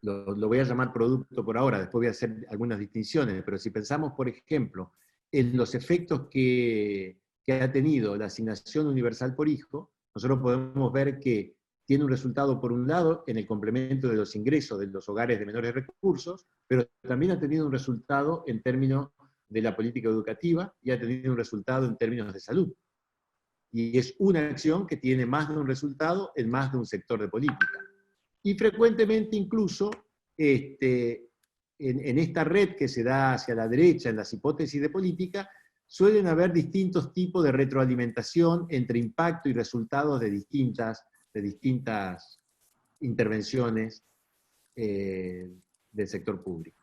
lo voy a llamar producto por ahora, después voy a hacer algunas distinciones, pero si pensamos, por ejemplo, en los efectos que ha tenido la asignación universal por hijo, nosotros podemos ver que tiene un resultado, por un lado, en el complemento de los ingresos de los hogares de menores recursos, pero también ha tenido un resultado en términos de la política educativa y ha tenido un resultado en términos de salud. Y es una acción que tiene más de un resultado en más de un sector de política. Y frecuentemente incluso en esta red que se da hacia la derecha en las hipótesis de política, suelen haber distintos tipos de retroalimentación entre impacto y resultados de distintas intervenciones del sector público.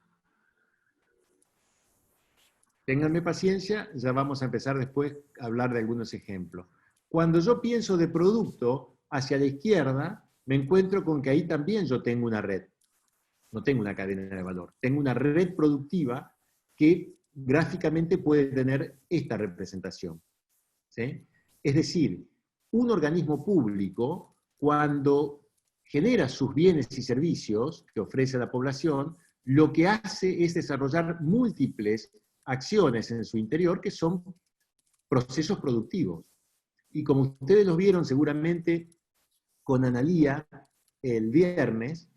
Ténganme paciencia, ya vamos a empezar después a hablar de algunos ejemplos. Cuando yo pienso de producto hacia la izquierda, me encuentro con que ahí también yo tengo una red. No tengo una cadena de valor. Tengo una red productiva que gráficamente puede tener esta representación, ¿sí? Es decir, un organismo público, cuando genera sus bienes y servicios que ofrece a la población, lo que hace es desarrollar múltiples acciones en su interior que son procesos productivos. Y como ustedes los vieron seguramente con Analía el viernes,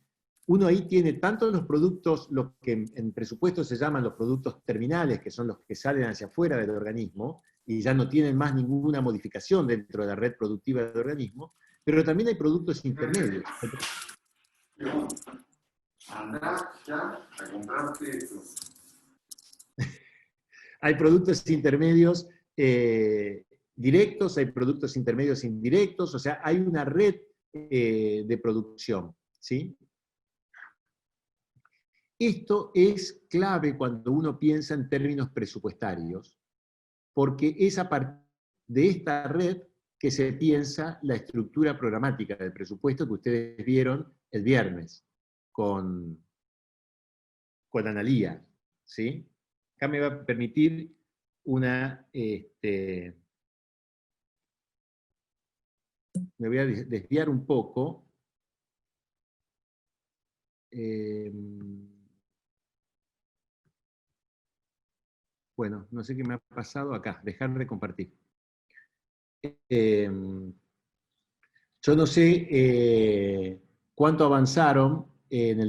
uno ahí tiene tanto los productos, los que en presupuesto se llaman los productos terminales, que son los que salen hacia afuera del organismo, y ya no tienen más ninguna modificación dentro de la red productiva del organismo, pero también hay productos intermedios. Andá ya a comprarte eso. Hay productos intermedios directos, hay productos intermedios indirectos, o sea, hay una red de producción, ¿sí? Esto es clave cuando uno piensa en términos presupuestarios, porque es a partir de esta red que se piensa la estructura programática del presupuesto que ustedes vieron el viernes con Analía, ¿sí? Acá me va a permitir una... me voy a desviar un poco. Bueno, no sé qué me ha pasado acá, dejar de compartir. Yo no sé cuánto avanzaron en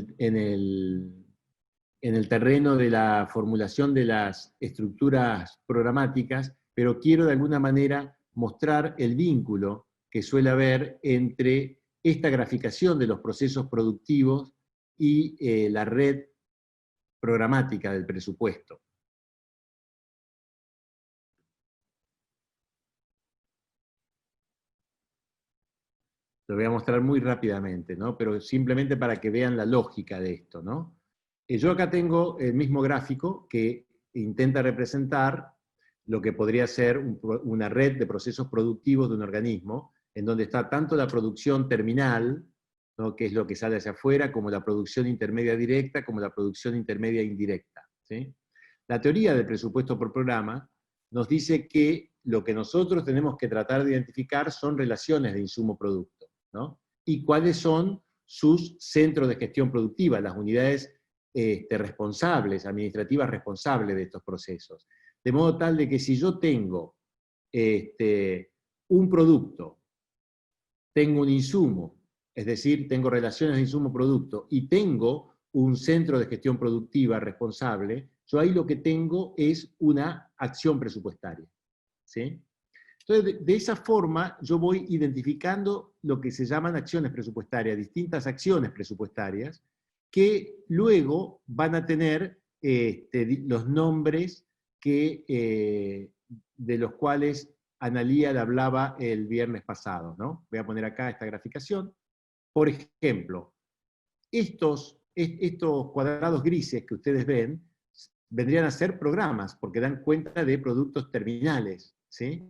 el terreno de la formulación de las estructuras programáticas, pero quiero de alguna manera mostrar el vínculo que suele haber entre esta graficación de los procesos productivos y la red programática del presupuesto. Lo voy a mostrar muy rápidamente, ¿no? Pero simplemente para que vean la lógica de esto, ¿no? Yo acá tengo el mismo gráfico que intenta representar lo que podría ser una red de procesos productivos de un organismo, en donde está tanto la producción terminal, ¿no?, que es lo que sale hacia afuera, como la producción intermedia directa, como la producción intermedia indirecta, ¿sí? La teoría del presupuesto por programa nos dice que lo que nosotros tenemos que tratar de identificar son relaciones de insumo-producto, ¿no? Y cuáles son sus centros de gestión productiva, las unidades responsables, administrativas responsables de estos procesos. De modo tal de que si yo tengo un producto, tengo un insumo, es decir, tengo relaciones de insumo-producto, y tengo un centro de gestión productiva responsable, yo ahí lo que tengo es una acción presupuestaria, ¿sí? Entonces, de esa forma, yo voy identificando lo que se llaman acciones presupuestarias, distintas acciones presupuestarias, que luego van a tener los nombres de los cuales Analía le hablaba el viernes pasado, ¿no? Voy a poner acá esta graficación. Por ejemplo, estos cuadrados grises que ustedes ven vendrían a ser programas, porque dan cuenta de productos terminales, ¿sí?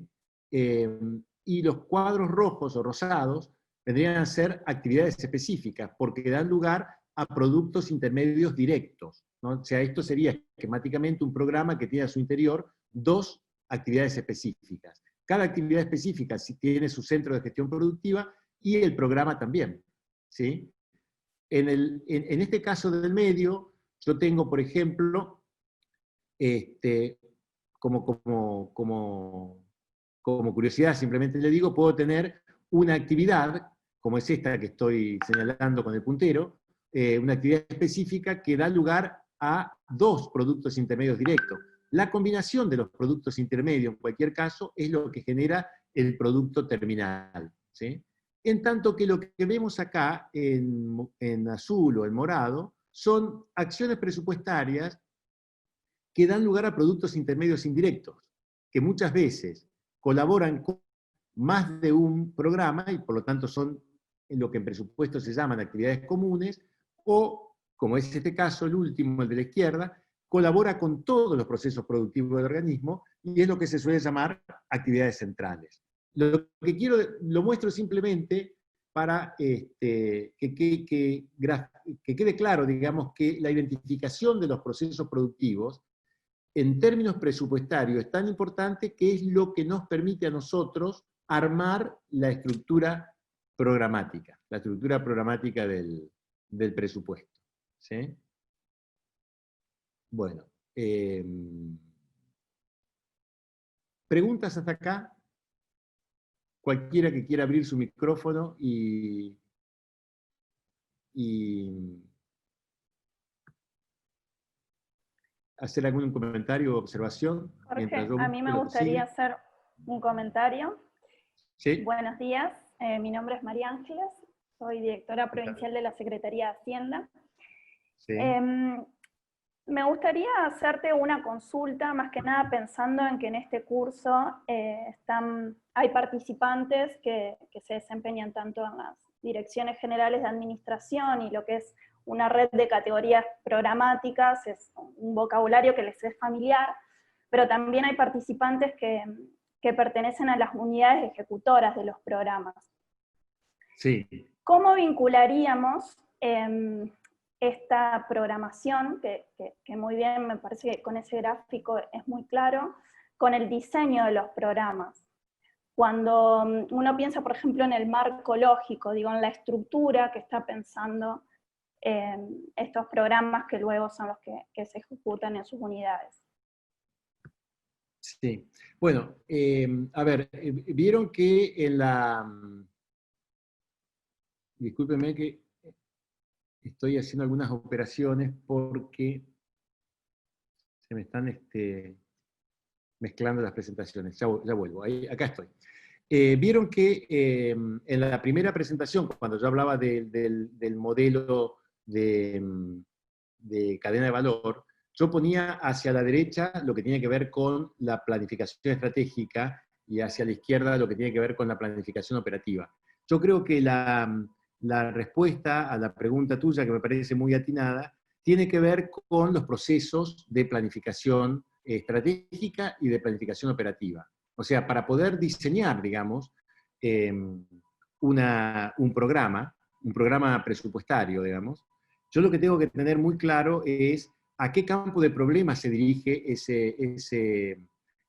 Y los cuadros rojos o rosados vendrían a ser actividades específicas, porque dan lugar a productos intermedios directos, ¿no? O sea, esto sería esquemáticamente un programa que tiene a su interior dos actividades específicas. Cada actividad específica tiene su centro de gestión productiva y el programa también, ¿sí? En este caso del medio, yo tengo, por ejemplo, como curiosidad, simplemente le digo, puedo tener una actividad, como es esta que estoy señalando con el puntero, una actividad específica que da lugar a dos productos intermedios directos. La combinación de los productos intermedios, en cualquier caso, es lo que genera el producto terminal, ¿sí? En tanto que lo que vemos acá, en azul o en morado, son acciones presupuestarias que dan lugar a productos intermedios indirectos, que muchas veces colaboran con más de un programa y por lo tanto son lo que en presupuesto se llaman actividades comunes, o, como es este caso, el último, el de la izquierda, colabora con todos los procesos productivos del organismo y es lo que se suele llamar actividades centrales. Lo muestro simplemente para que quede claro, digamos, que la identificación de los procesos productivos en términos presupuestarios es tan importante que es lo que nos permite a nosotros armar la estructura programática del presupuesto, ¿sí? Bueno, ¿preguntas hasta acá? Cualquiera que quiera abrir su micrófono y hacer algún comentario o observación. Jorge, a mí me gustaría hacer un comentario. ¿Sí? Buenos días, mi nombre es María Ángeles, soy directora provincial de la Secretaría de Hacienda. Sí. Me gustaría hacerte una consulta, más que nada pensando en que en este curso hay participantes que se desempeñan tanto en las direcciones generales de administración y lo que es una red de categorías programáticas, es un vocabulario que les es familiar, pero también hay participantes que pertenecen a las unidades ejecutoras de los programas. Sí. ¿Cómo vincularíamos esta programación, que muy bien, me parece que con ese gráfico es muy claro, con el diseño de los programas? Cuando uno piensa, por ejemplo, en el marco lógico, digo, en la estructura que está pensando estos programas que luego son los que se ejecutan en sus unidades. Sí. Bueno, a ver, vieron que en discúlpenme que estoy haciendo algunas operaciones porque se me están mezclando las presentaciones. Ya vuelvo, acá estoy. vieron que en la primera presentación, cuando yo hablaba del modelo de cadena de valor, yo ponía hacia la derecha lo que tiene que ver con la planificación estratégica y hacia la izquierda lo que tiene que ver con la planificación operativa. Yo creo que la respuesta a la pregunta tuya, que me parece muy atinada, tiene que ver con los procesos de planificación estratégica y de planificación operativa. O sea, para poder diseñar, digamos, un programa presupuestario, digamos, yo lo que tengo que tener muy claro es a qué campo de problemas se dirige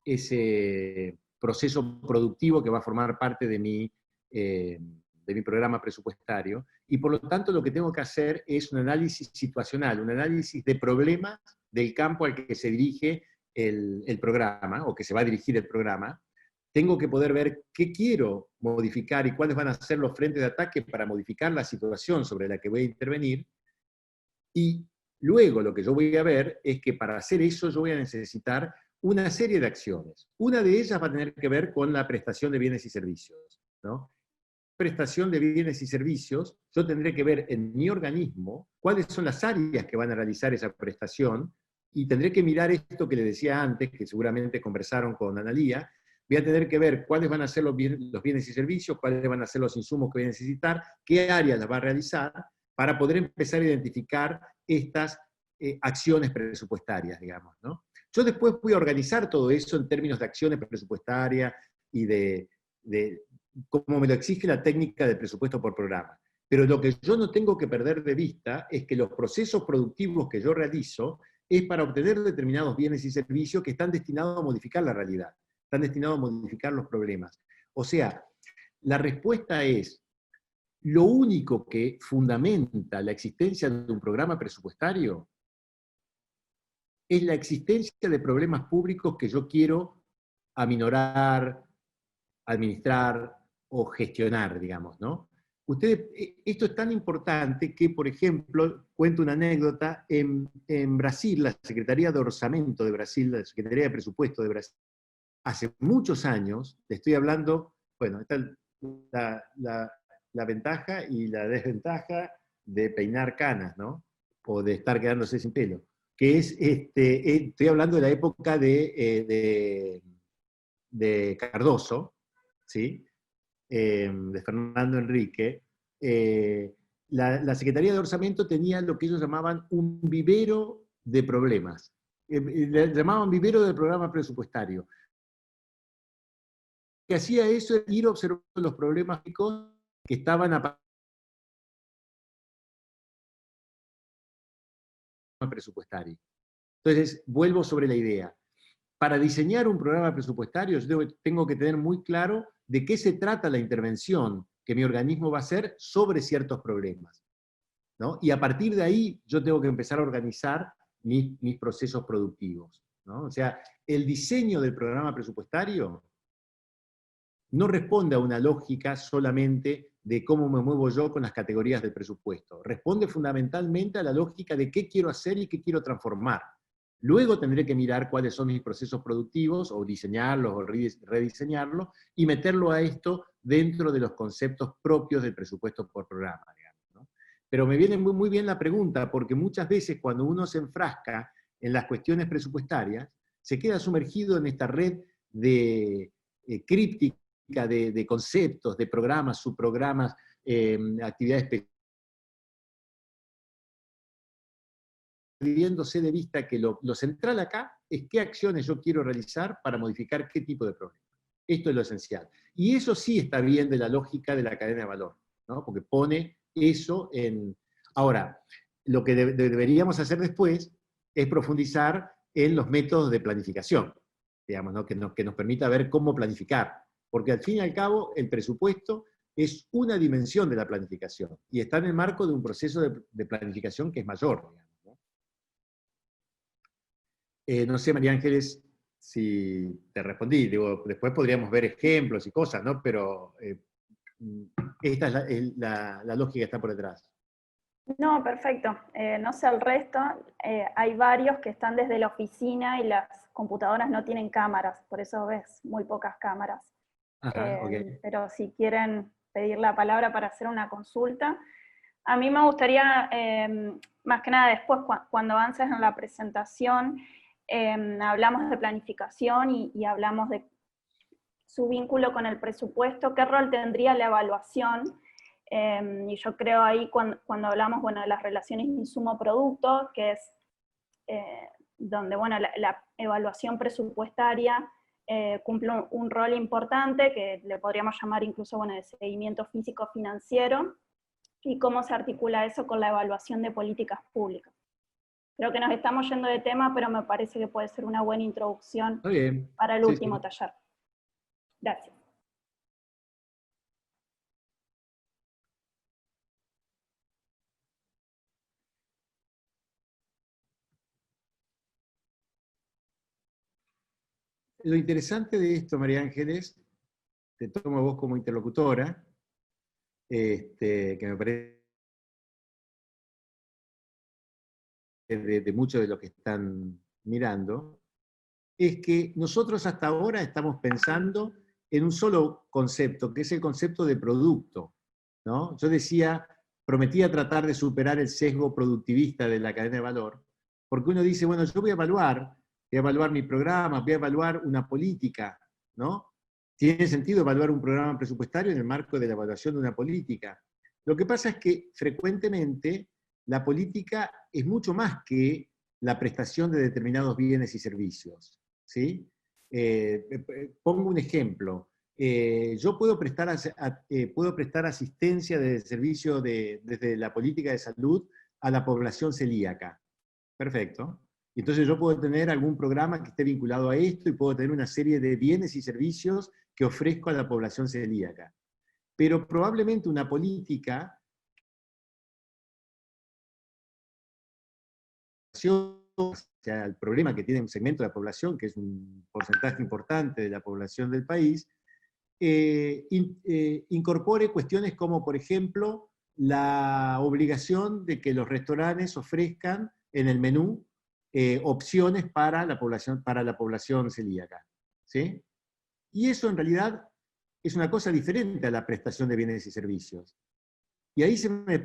ese proceso productivo que va a formar parte de mi programa presupuestario, y por lo tanto lo que tengo que hacer es un análisis situacional, un análisis de problemas del campo al que se dirige el programa, o que se va a dirigir el programa. Tengo que poder ver qué quiero modificar y cuáles van a ser los frentes de ataque para modificar la situación sobre la que voy a intervenir, y luego lo que yo voy a ver es que para hacer eso yo voy a necesitar una serie de acciones. Una de ellas va a tener que ver con la prestación de bienes y servicios, ¿no? Prestación de bienes y servicios, yo tendré que ver en mi organismo cuáles son las áreas que van a realizar esa prestación, y tendré que mirar esto que le decía antes, que seguramente conversaron con Analía. Voy a tener que ver cuáles van a ser los bienes y servicios, cuáles van a ser los insumos que voy a necesitar, qué áreas las va a realizar, para poder empezar a identificar estas acciones presupuestarias, digamos, ¿no? Yo después voy a organizar todo eso en términos de acciones presupuestarias y de como me lo exige la técnica del presupuesto por programa. Pero lo que yo no tengo que perder de vista es que los procesos productivos que yo realizo es para obtener determinados bienes y servicios que están destinados a modificar la realidad, están destinados a modificar los problemas. O sea, la respuesta es: lo único que fundamenta la existencia de un programa presupuestario es la existencia de problemas públicos que yo quiero aminorar, administrar o gestionar, digamos, ¿no? Ustedes, esto es tan importante que, por ejemplo, cuento una anécdota, en Brasil, la Secretaría de Orçamento de Brasil, la Secretaría de Presupuesto de Brasil, hace muchos años, le estoy hablando, bueno, esta es la ventaja y la desventaja de peinar canas, ¿no? O de estar quedándose sin pelo. Que es, estoy hablando de la época de Cardoso, ¿sí? De Fernando Enrique. La Secretaría de Orçamento tenía lo que ellos llamaban un vivero de problemas. Le llamaban vivero del programa presupuestario. Lo que hacía eso es ir observando los problemas que estaban apareciendo presupuestario. Entonces, vuelvo sobre la idea. Para diseñar un programa presupuestario, yo tengo que tener muy claro de qué se trata la intervención que mi organismo va a hacer sobre ciertos problemas, ¿no? Y a partir de ahí, yo tengo que empezar a organizar mis procesos productivos, ¿no? O sea, el diseño del programa presupuestario no responde a una lógica solamente de cómo me muevo yo con las categorías del presupuesto. Responde fundamentalmente a la lógica de qué quiero hacer y qué quiero transformar. Luego tendré que mirar cuáles son mis procesos productivos, o diseñarlos, o rediseñarlos, y meterlo a esto dentro de los conceptos propios del presupuesto por programa, digamos, ¿no? Pero me viene muy, muy bien la pregunta, porque muchas veces cuando uno se enfrasca en las cuestiones presupuestarias, se queda sumergido en esta red de críptica de conceptos, de programas, subprogramas, actividades específicas, perdiéndose de vista que lo central acá es qué acciones yo quiero realizar para modificar qué tipo de problema. Esto es lo esencial. Y eso sí está bien de la lógica de la cadena de valor, ¿no? Porque pone eso en... Ahora, lo que deberíamos hacer después es profundizar en los métodos de planificación, digamos, ¿no? que nos permita ver cómo planificar. Porque al fin y al cabo, el presupuesto es una dimensión de la planificación, y está en el marco de un proceso de planificación que es mayor, digamos, ¿no? No sé, María Ángeles, si te respondí. Digo, después podríamos ver ejemplos y cosas, ¿no? Pero esta es la lógica que está por detrás. No, perfecto. No sé el resto. Hay varios que están desde la oficina y las computadoras no tienen cámaras, por eso ves muy pocas cámaras. Ajá, ok. Pero si quieren pedir la palabra para hacer una consulta. A mí me gustaría, más que nada después, cuando avances en la presentación, hablamos de planificación y hablamos de su vínculo con el presupuesto, qué rol tendría la evaluación. Y yo creo ahí cuando hablamos, bueno, de las relaciones insumo-producto, que es donde, bueno, la evaluación presupuestaria cumple un rol importante, que le podríamos llamar incluso, bueno, de seguimiento físico-financiero, y cómo se articula eso con la evaluación de políticas públicas. Creo que nos estamos yendo de tema, pero me parece que puede ser una buena introducción Está bien. para el Sí, último sí. taller. Gracias. Lo interesante de esto, María Ángeles, te tomo a vos como interlocutora, que me parece de muchos de los que están mirando, es que nosotros hasta ahora estamos pensando en un solo concepto, que es el concepto de producto, ¿no? Yo decía, prometía tratar de superar el sesgo productivista de la cadena de valor, porque uno dice, bueno, yo voy a evaluar mi programa, voy a evaluar una política, ¿no? Tiene sentido evaluar un programa presupuestario en el marco de la evaluación de una política. Lo que pasa es que frecuentemente la política es mucho más que la prestación de determinados bienes y servicios, ¿sí? Pongo un ejemplo. Yo puedo prestar asistencia de servicio desde la política de salud a la población celíaca. Perfecto. Entonces yo puedo tener algún programa que esté vinculado a esto y puedo tener una serie de bienes y servicios que ofrezco a la población celíaca. Pero probablemente una política, o sea, el problema que tiene un segmento de la población, que es un porcentaje importante de la población del país, incorpore cuestiones como, por ejemplo, la obligación de que los restaurantes ofrezcan en el menú opciones para la población celíaca, ¿sí? Y eso en realidad es una cosa diferente a la prestación de bienes y servicios. Y ahí se me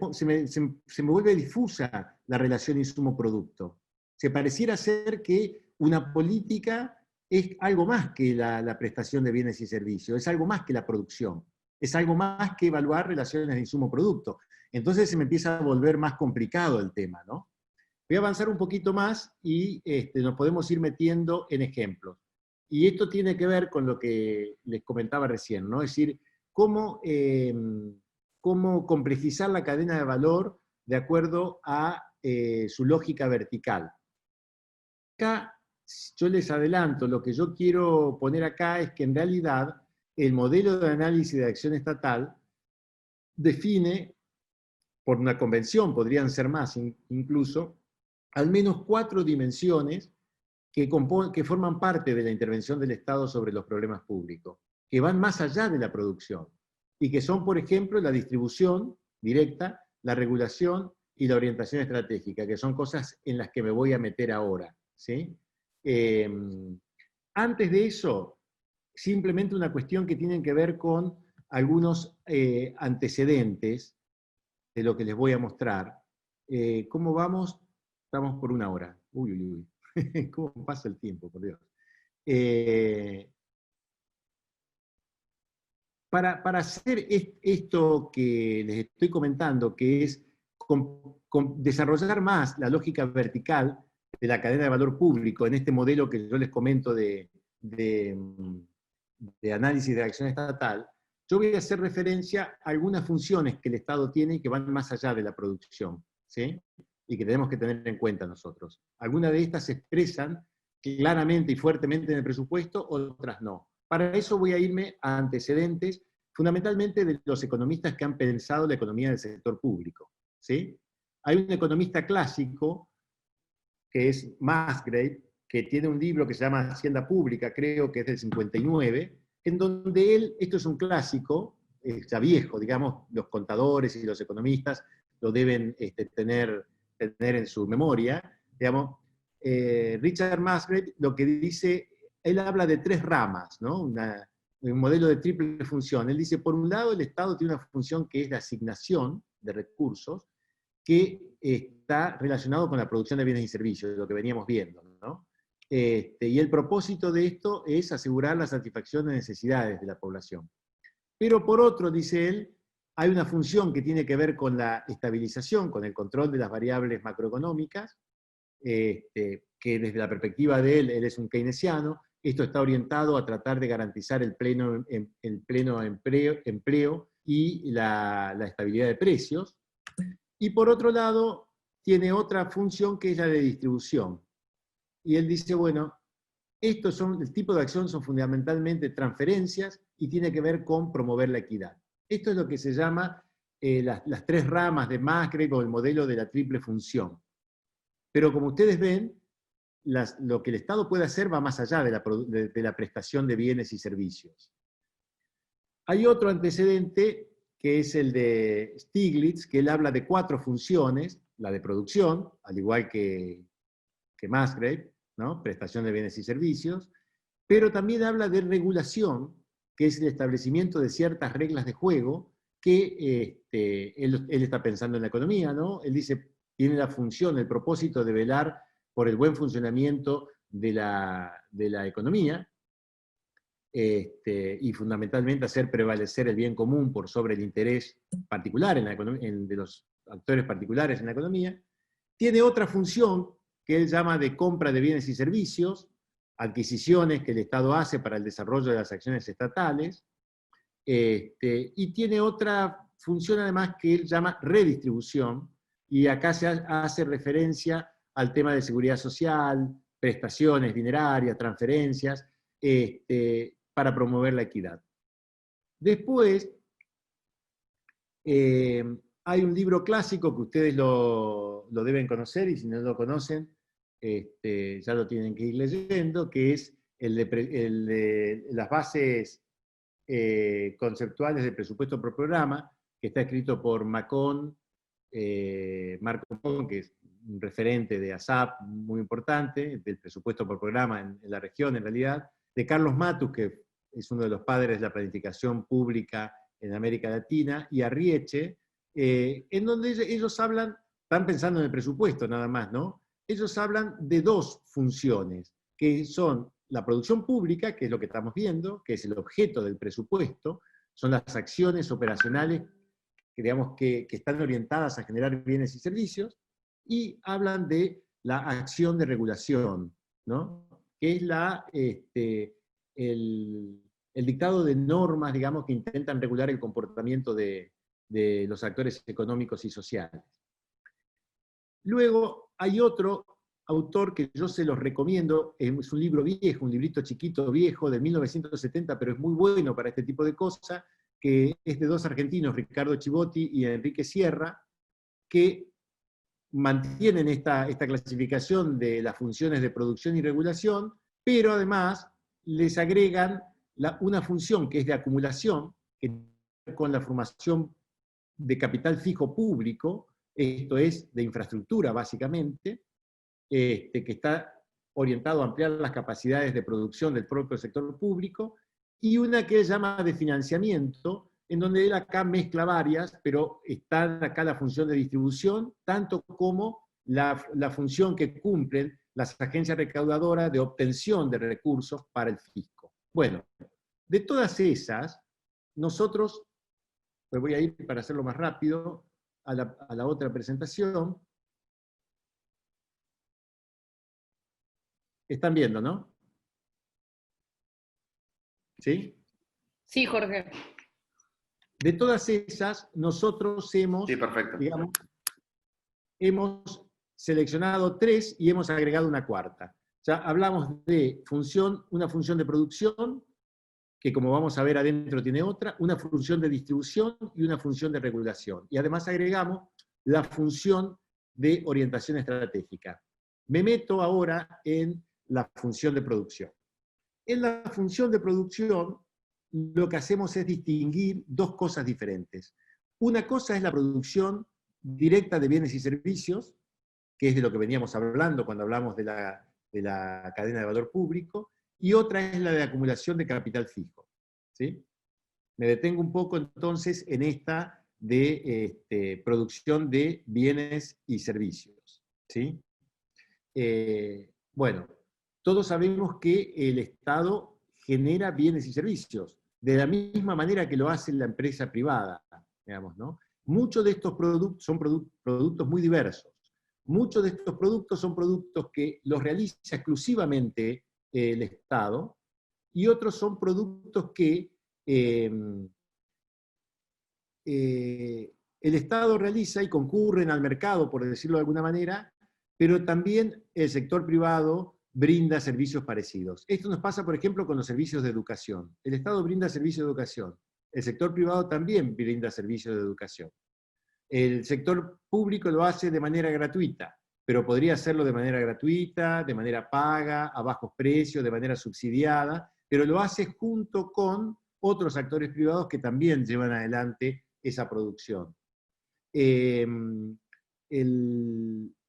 vuelve difusa la relación insumo-producto. Se pareciera ser que una política es algo más que la prestación de bienes y servicios, es algo más que la producción, es algo más que evaluar relaciones de insumo-producto. Entonces se me empieza a volver más complicado el tema, ¿no? Voy a avanzar un poquito más y nos podemos ir metiendo en ejemplos. Y esto tiene que ver con lo que les comentaba recién, ¿no? Es decir, cómo complejizar la cadena de valor de acuerdo a su lógica vertical. Acá, yo les adelanto, lo que yo quiero poner acá es que en realidad el modelo de análisis de acción estatal define, por una convención, podrían ser más incluso, al menos 4 dimensiones que forman parte de la intervención del Estado sobre los problemas públicos, que van más allá de la producción, y que son, por ejemplo, la distribución directa, la regulación y la orientación estratégica, que son cosas en las que me voy a meter ahora, ¿sí? Antes de eso, simplemente una cuestión que tiene que ver con algunos antecedentes de lo que les voy a mostrar. ¿Cómo vamos? Estamos por 1 hora. Uy, uy, uy. ¿Cómo pasa el tiempo, por Dios? Para hacer esto que les estoy comentando, que es desarrollar más la lógica vertical de la cadena de valor público en este modelo que yo les comento de análisis de acción estatal, yo voy a hacer referencia a algunas funciones que el Estado tiene y que van más allá de la producción, ¿sí? Y que tenemos que tener en cuenta nosotros. Algunas de estas se expresan claramente y fuertemente en el presupuesto, otras no. Para eso voy a irme a antecedentes, fundamentalmente de los economistas que han pensado la economía del sector público, ¿sí? Hay un economista clásico, que es Musgrave, que tiene un libro que se llama Hacienda Pública, creo que es del 59, en donde él, esto es un clásico, ya viejo, digamos, los contadores y los economistas lo deben tener en su memoria, digamos, Richard Musgrave lo que dice, él habla de 3 ramas, ¿no? un modelo de triple función. Él dice, por un lado, el Estado tiene una función que es de asignación de recursos, que está relacionado con la producción de bienes y servicios, lo que veníamos viendo, ¿no? Y el propósito de esto es asegurar la satisfacción de necesidades de la población. Pero por otro, dice él, hay una función que tiene que ver con la estabilización, con el control de las variables macroeconómicas, que desde la perspectiva de él es un keynesiano. Esto está orientado a tratar de garantizar el pleno empleo y la estabilidad de precios. Y por otro lado, tiene otra función que es la de distribución. Y él dice, bueno, el tipo de acción son fundamentalmente transferencias y tiene que ver con promover la equidad. Esto es lo que se llama las tres ramas de Maastricht o el modelo de la triple función. Pero como ustedes ven, lo que el Estado puede hacer va más allá de la prestación de bienes y servicios. Hay otro antecedente que es el de Stiglitz, que él habla de 4 funciones, la de producción, al igual que Maastricht, ¿no? Prestación de bienes y servicios, pero también habla de regulación, que es el establecimiento de ciertas reglas de juego, que él está pensando en la economía, ¿no? Él dice, tiene la función, el propósito de velar por el buen funcionamiento de la economía, y fundamentalmente hacer prevalecer el bien común por sobre el interés particular de los actores particulares en la economía. Tiene otra función que él llama de compra de bienes y servicios, adquisiciones que el Estado hace para el desarrollo de las acciones estatales, y tiene otra función además que él llama redistribución, y acá se hace referencia al tema de seguridad social, prestaciones dinerarias, transferencias, para promover la equidad. Después, hay un libro clásico que ustedes lo deben conocer, y si no lo conocen, ya lo tienen que ir leyendo, que es el de las bases conceptuales del presupuesto por programa, que está escrito por Marco Macon, que es un referente de ASAP muy importante, del presupuesto por programa en la región en realidad, de Carlos Matus, que es uno de los padres de la planificación pública en América Latina, y Arrietche, en donde ellos están pensando en el presupuesto nada más, ¿no? Ellos hablan de 2 funciones, que son la producción pública, que es lo que estamos viendo, que es el objeto del presupuesto, son las acciones operacionales que, digamos, que están orientadas a generar bienes y servicios, y hablan de la acción de regulación, ¿no? Que es el dictado de normas, digamos, que intentan regular el comportamiento de los actores económicos y sociales. Luego hay otro autor que yo se los recomiendo, es un libro viejo, un librito chiquito viejo de 1970, pero es muy bueno para este tipo de cosas, que es de 2 argentinos, Ricardo Chivotti y Enrique Sierra, que mantienen esta clasificación de las funciones de producción y regulación, pero además les agregan una función que es de acumulación, que tiene que ver con la formación de capital fijo público, esto es de infraestructura básicamente, que está orientado a ampliar las capacidades de producción del propio sector público, y una que él llama de financiamiento, en donde él acá mezcla varias, pero está acá la función de distribución, tanto como la función que cumplen las agencias recaudadoras de obtención de recursos para el fisco. Bueno, de todas esas, nosotros, me voy a ir para hacerlo más rápido, a la otra presentación. Están viendo, ¿no? ¿Sí? Sí, Jorge. De todas esas, nosotros Sí, perfecto. digamos, hemos seleccionado 3 y hemos agregado una cuarta. Ya hablamos de una función de producción, que como vamos a ver adentro tiene otra, una función de distribución y una función de regulación. Y además agregamos la función de orientación estratégica. Me meto ahora en la función de producción. En la función de producción, lo que hacemos es distinguir 2 cosas diferentes. Una cosa es la producción directa de bienes y servicios, que es de lo que veníamos hablando cuando hablamos de la cadena de valor público, y otra es la de acumulación de capital fijo. ¿sí? Me detengo un poco entonces en esta de producción de bienes y servicios, ¿sí? Bueno, todos sabemos que el Estado genera bienes y servicios, de la misma manera que lo hace la empresa privada, digamos, ¿no? Muchos de estos productos son productos muy diversos. Muchos de estos productos son productos que los realiza exclusivamente el Estado, y otros son productos que el Estado realiza y concurren al mercado, por decirlo de alguna manera, pero también el sector privado brinda servicios parecidos. Esto nos pasa, por ejemplo, con los servicios de educación. El Estado brinda servicios de educación. El sector privado también brinda servicios de educación. El sector público lo hace de manera gratuita, pero podría hacerlo de manera gratuita, de manera paga, a bajos precios, de manera subsidiada, pero lo hace junto con otros actores privados que también llevan adelante esa producción.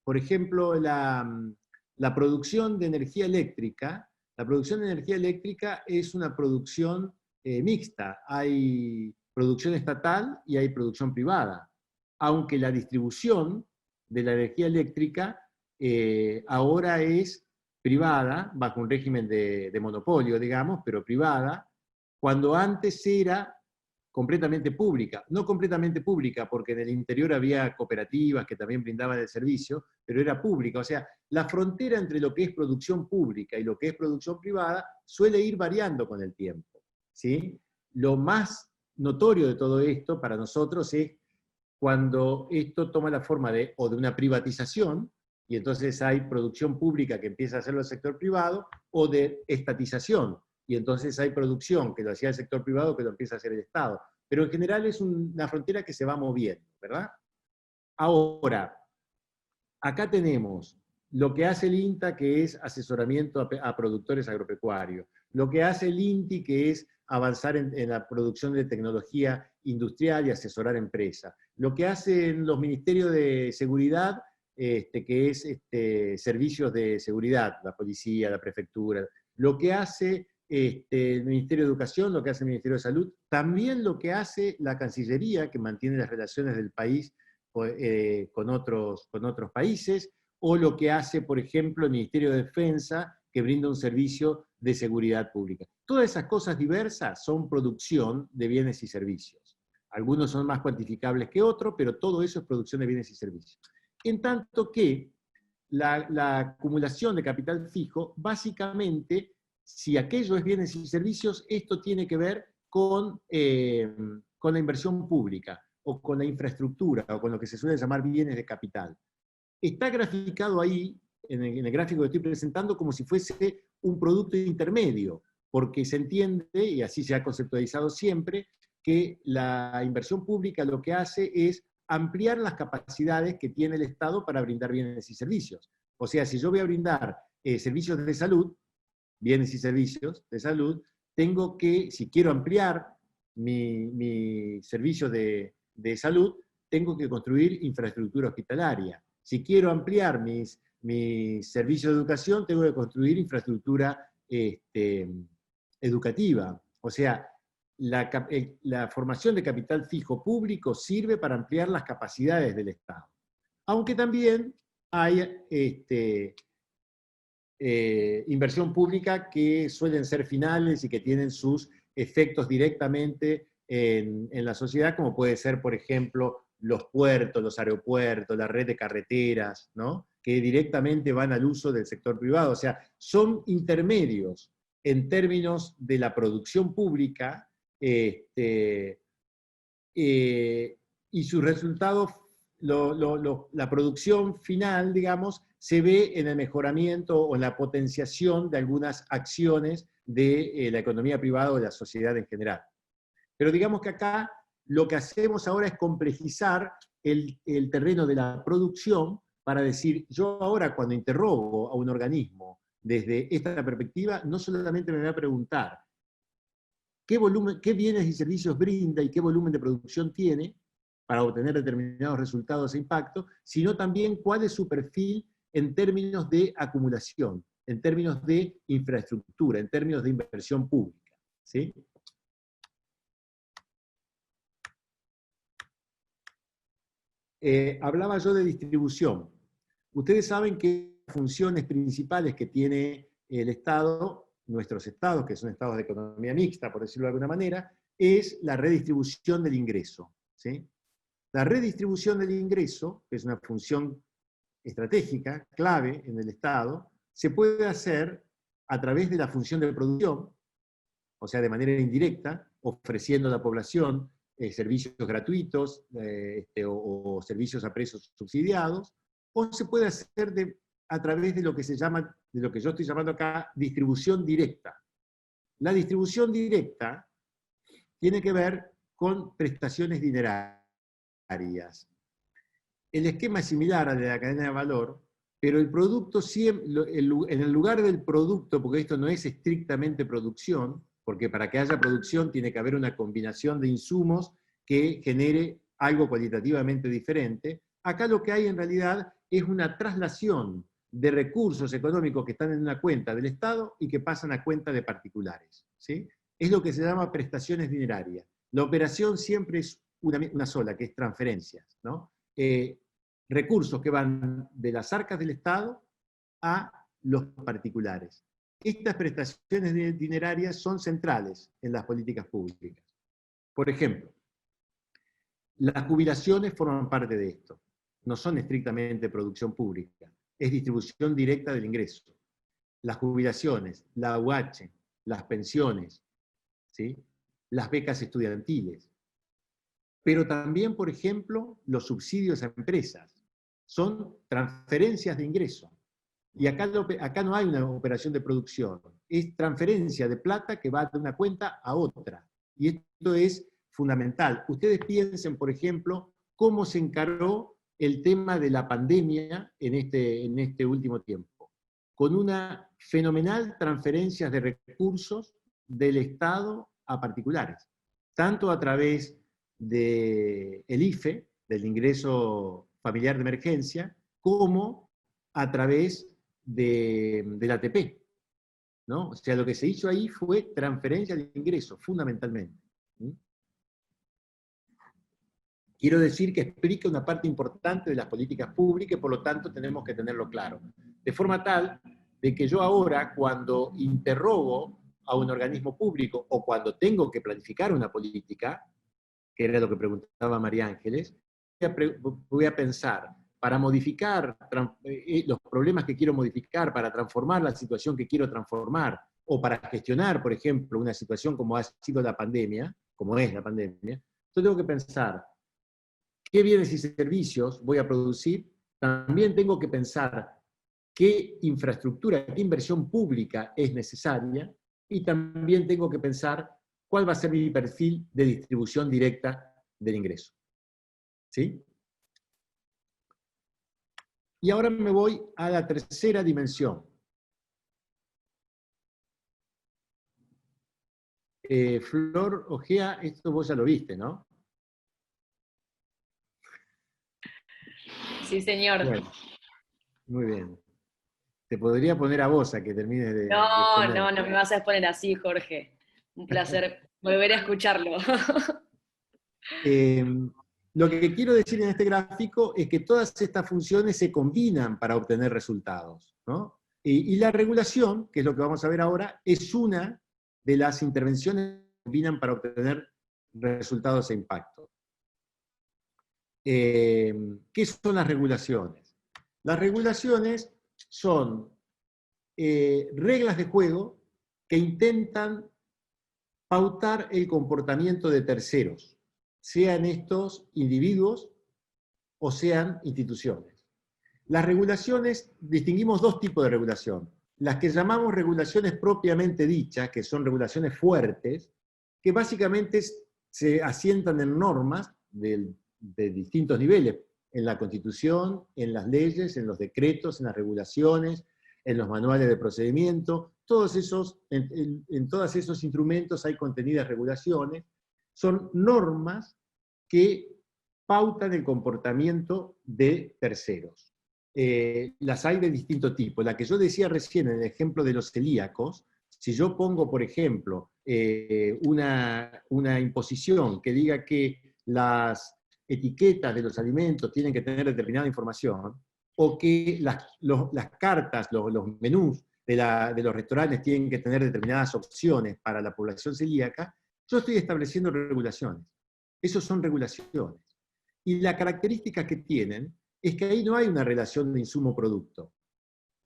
Por ejemplo, la producción de energía eléctrica, es una producción mixta. Hay producción estatal y hay producción privada, aunque la distribución de la energía eléctrica ahora es privada, bajo un régimen de monopolio, digamos, pero privada, cuando antes era completamente pública. No completamente pública, porque en el interior había cooperativas que también brindaban el servicio, pero era pública. O sea, la frontera entre lo que es producción pública y lo que es producción privada suele ir variando con el tiempo, ¿sí? Lo más notorio de todo esto para nosotros es cuando esto toma la forma de una privatización, y entonces hay producción pública que empieza a hacerlo el sector privado, o de estatización, y entonces hay producción que lo hacía el sector privado que lo empieza a hacer el Estado. Pero en general es una frontera que se va moviendo, ¿verdad? Ahora, acá tenemos lo que hace el INTA, que es asesoramiento a productores agropecuarios, lo que hace el INTI, que es avanzar en la producción de tecnología industrial y asesorar empresas, lo que hacen los ministerios de seguridad, que es servicios de seguridad, la policía, la prefectura, lo que hace el Ministerio de Educación, lo que hace el Ministerio de Salud, también lo que hace la Cancillería, que mantiene las relaciones del país con otros países, o lo que hace, por ejemplo, el Ministerio de Defensa, que brinda un servicio de seguridad pública. Todas esas cosas diversas son producción de bienes y servicios. Algunos son más cuantificables que otros, pero todo eso es producción de bienes y servicios. En tanto que la acumulación de capital fijo, básicamente, si aquello es bienes y servicios, esto tiene que ver con la inversión pública, o con la infraestructura, o con lo que se suele llamar bienes de capital. Está graficado ahí, en el gráfico que estoy presentando, como si fuese un producto intermedio, porque se entiende, y así se ha conceptualizado siempre, que la inversión pública lo que hace es ampliar las capacidades que tiene el Estado para brindar bienes y servicios. O sea, si yo voy a brindar servicios de salud, bienes y servicios de salud, tengo que, si quiero ampliar mi servicio de salud, tengo que construir infraestructura hospitalaria. Si quiero ampliar mis servicios de educación, tengo que construir infraestructura educativa. O sea, la formación de capital fijo público sirve para ampliar las capacidades del Estado. Aunque también hay inversión pública que suelen ser finales y que tienen sus efectos directamente en la sociedad, como puede ser, por ejemplo, los puertos, los aeropuertos, la red de carreteras, ¿no? Que directamente van al uso del sector privado. O sea, son intermedios en términos de la producción pública y sus resultados, la producción final, digamos, se ve en el mejoramiento o en la potenciación de algunas acciones de la economía privada o de la sociedad en general. Pero digamos que acá lo que hacemos ahora es complejizar el terreno de la producción para decir, yo ahora cuando interrogo a un organismo desde esta perspectiva, no solamente me voy a preguntar qué bienes y servicios brinda y qué volumen de producción tiene para obtener determinados resultados e impacto, sino también cuál es su perfil en términos de acumulación, en términos de infraestructura, en términos de inversión pública, ¿sí? hablaba yo de distribución. Ustedes saben que las funciones principales que tiene el Estado, nuestros estados, que son estados de economía mixta, por decirlo de alguna manera, es la redistribución del ingreso, ¿sí? La redistribución del ingreso, que es una función estratégica, clave en el Estado, se puede hacer a través de la función de producción, o sea, de manera indirecta, ofreciendo a la población servicios gratuitos o servicios a precios subsidiados, o se puede hacer a través de lo que se llama, de lo que yo estoy llamando acá, distribución directa. La distribución directa tiene que ver con prestaciones dinerarias. El esquema es similar al de la cadena de valor, pero el producto, en el lugar del producto, porque esto no es estrictamente producción, porque para que haya producción tiene que haber una combinación de insumos que genere algo cualitativamente diferente, acá lo que hay en realidad es una traslación de recursos económicos que están en una cuenta del Estado y que pasan a cuenta de particulares, ¿sí? Es lo que se llama prestaciones dinerarias. La operación siempre es una sola, que es transferencias, ¿no? Recursos que van de las arcas del Estado a los particulares. Estas prestaciones dinerarias son centrales en las políticas públicas. Por ejemplo, las jubilaciones forman parte de esto. No son estrictamente producción pública, es distribución directa del ingreso. Las jubilaciones, la UH, las pensiones, ¿sí? Las becas estudiantiles. Pero también, por ejemplo, los subsidios a empresas. Son transferencias de ingreso. Y acá no hay una operación de producción, es transferencia de plata que va de una cuenta a otra. Y esto es fundamental. Ustedes piensen, por ejemplo, cómo se encaró el tema de la pandemia en este último tiempo. Con una fenomenal transferencia de recursos del Estado a particulares. Tanto a través del IFE, del ingreso familiar de emergencia, como a través del ATP, ¿no? O sea, lo que se hizo ahí fue transferencia de ingresos, fundamentalmente. ¿Sí? Quiero decir que explica una parte importante de las políticas públicas y por lo tanto tenemos que tenerlo claro. De forma tal de que yo ahora, cuando interrogo a un organismo público o cuando tengo que planificar una política, que era lo que preguntaba María Ángeles, voy a pensar, para modificar los problemas que quiero modificar, para transformar la situación que quiero transformar, o para gestionar, por ejemplo, una situación como ha sido la pandemia, como es la pandemia, yo tengo que pensar qué bienes y servicios voy a producir, también tengo que pensar qué infraestructura, qué inversión pública es necesaria, y también tengo que pensar cuál va a ser mi perfil de distribución directa del ingreso. ¿Sí? Y ahora me voy a la tercera dimensión. Flor Ojea, esto vos ya lo viste, ¿no? Sí, señor. Bueno, muy bien. Te podría poner a vos a que termines de No, exponer. no me vas a poner así, Jorge. Un placer volver a escucharlo. Lo que quiero decir en este gráfico es que todas estas funciones se combinan para obtener resultados, ¿no? Y la regulación, que es lo que vamos a ver ahora, es una de las intervenciones que se combinan para obtener resultados e impacto. ¿Qué son las regulaciones? Las regulaciones son reglas de juego que intentan pautar el comportamiento de terceros, sean estos individuos o sean instituciones. Las regulaciones, distinguimos dos tipos de regulación. Las que llamamos regulaciones propiamente dichas, que son regulaciones fuertes, que básicamente se asientan en normas de distintos niveles, en la Constitución, en las leyes, en los decretos, en las regulaciones, en los manuales de procedimiento, en todos esos instrumentos hay contenidas regulaciones, son normas que pautan el comportamiento de terceros. Las hay de distinto tipo. La que yo decía recién en el ejemplo de los celíacos, si yo pongo, por ejemplo, una imposición que diga que las etiquetas de los alimentos tienen que tener determinada información, o que las cartas, los menús de los restaurantes tienen que tener determinadas opciones para la población celíaca, yo estoy estableciendo regulaciones. Esos son regulaciones. Y la característica que tienen es que ahí no hay una relación de insumo-producto.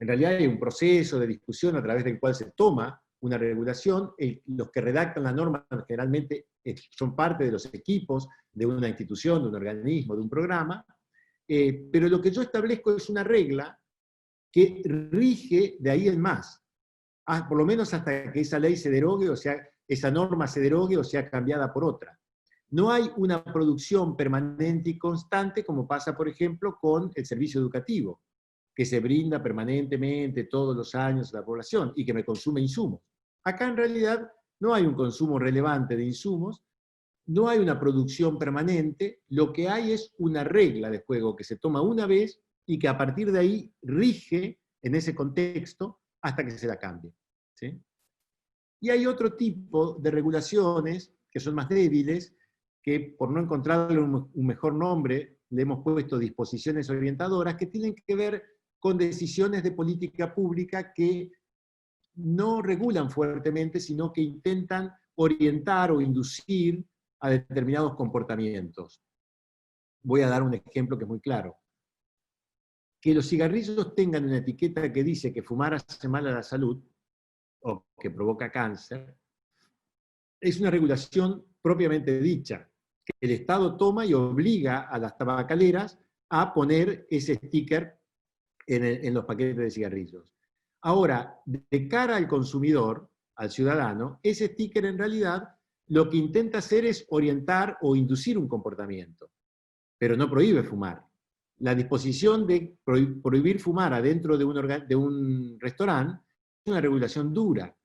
En realidad hay un proceso de discusión a través del cual se toma una regulación. Los que redactan la norma generalmente son parte de los equipos de una institución, de un organismo, de un programa, pero lo que yo establezco es una regla que rige de ahí en más, por lo menos hasta que esa ley se derogue, o sea, esa norma se derogue o sea cambiada por otra. No hay una producción permanente y constante como pasa, por ejemplo, con el servicio educativo, que se brinda permanentemente todos los años a la población y que me consume insumos. Acá en realidad no hay un consumo relevante de insumos, no hay una producción permanente, lo que hay es una regla de juego que se toma una vez y que a partir de ahí rige en ese contexto hasta que se la cambie. ¿Sí? Y hay otro tipo de regulaciones que son más débiles, que por no encontrarle un mejor nombre, le hemos puesto disposiciones orientadoras, que tienen que ver con decisiones de política pública que no regulan fuertemente, sino que intentan orientar o inducir a determinados comportamientos. Voy a dar un ejemplo que es muy claro. Que los cigarrillos tengan una etiqueta que dice que fumar hace mal a la salud, o que provoca cáncer, es una regulación propiamente dicha, que el Estado toma y obliga a las tabacaleras a poner ese sticker en los paquetes de cigarrillos. Ahora, de cara al consumidor, al ciudadano, ese sticker en realidad lo que intenta hacer es orientar o inducir un comportamiento, pero no prohíbe fumar. La disposición de prohibir fumar adentro de un restaurante es una regulación dura,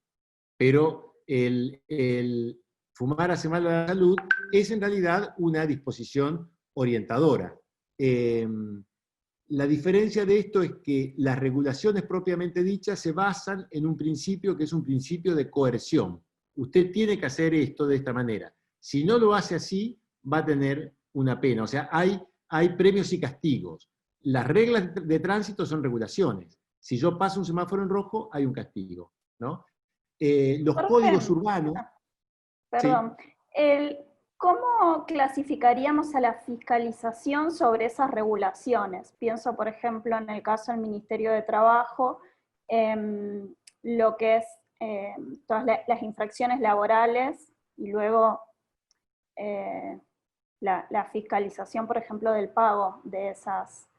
pero el fumar hace mal a la salud es en realidad una disposición orientadora. La diferencia de esto es que las regulaciones propiamente dichas se basan en un principio que es un principio de coerción. Usted tiene que hacer esto de esta manera. Si no lo hace así, va a tener una pena. O sea, hay premios y castigos. Las reglas de tránsito son regulaciones. Si yo paso un semáforo en rojo, hay un castigo, ¿no? Los códigos urbanos... Perdón. ¿sí? ¿Cómo clasificaríamos a la fiscalización sobre esas regulaciones? Pienso, por ejemplo, en el caso del Ministerio de Trabajo, lo que es todas las infracciones laborales y luego la fiscalización, por ejemplo, del pago de esas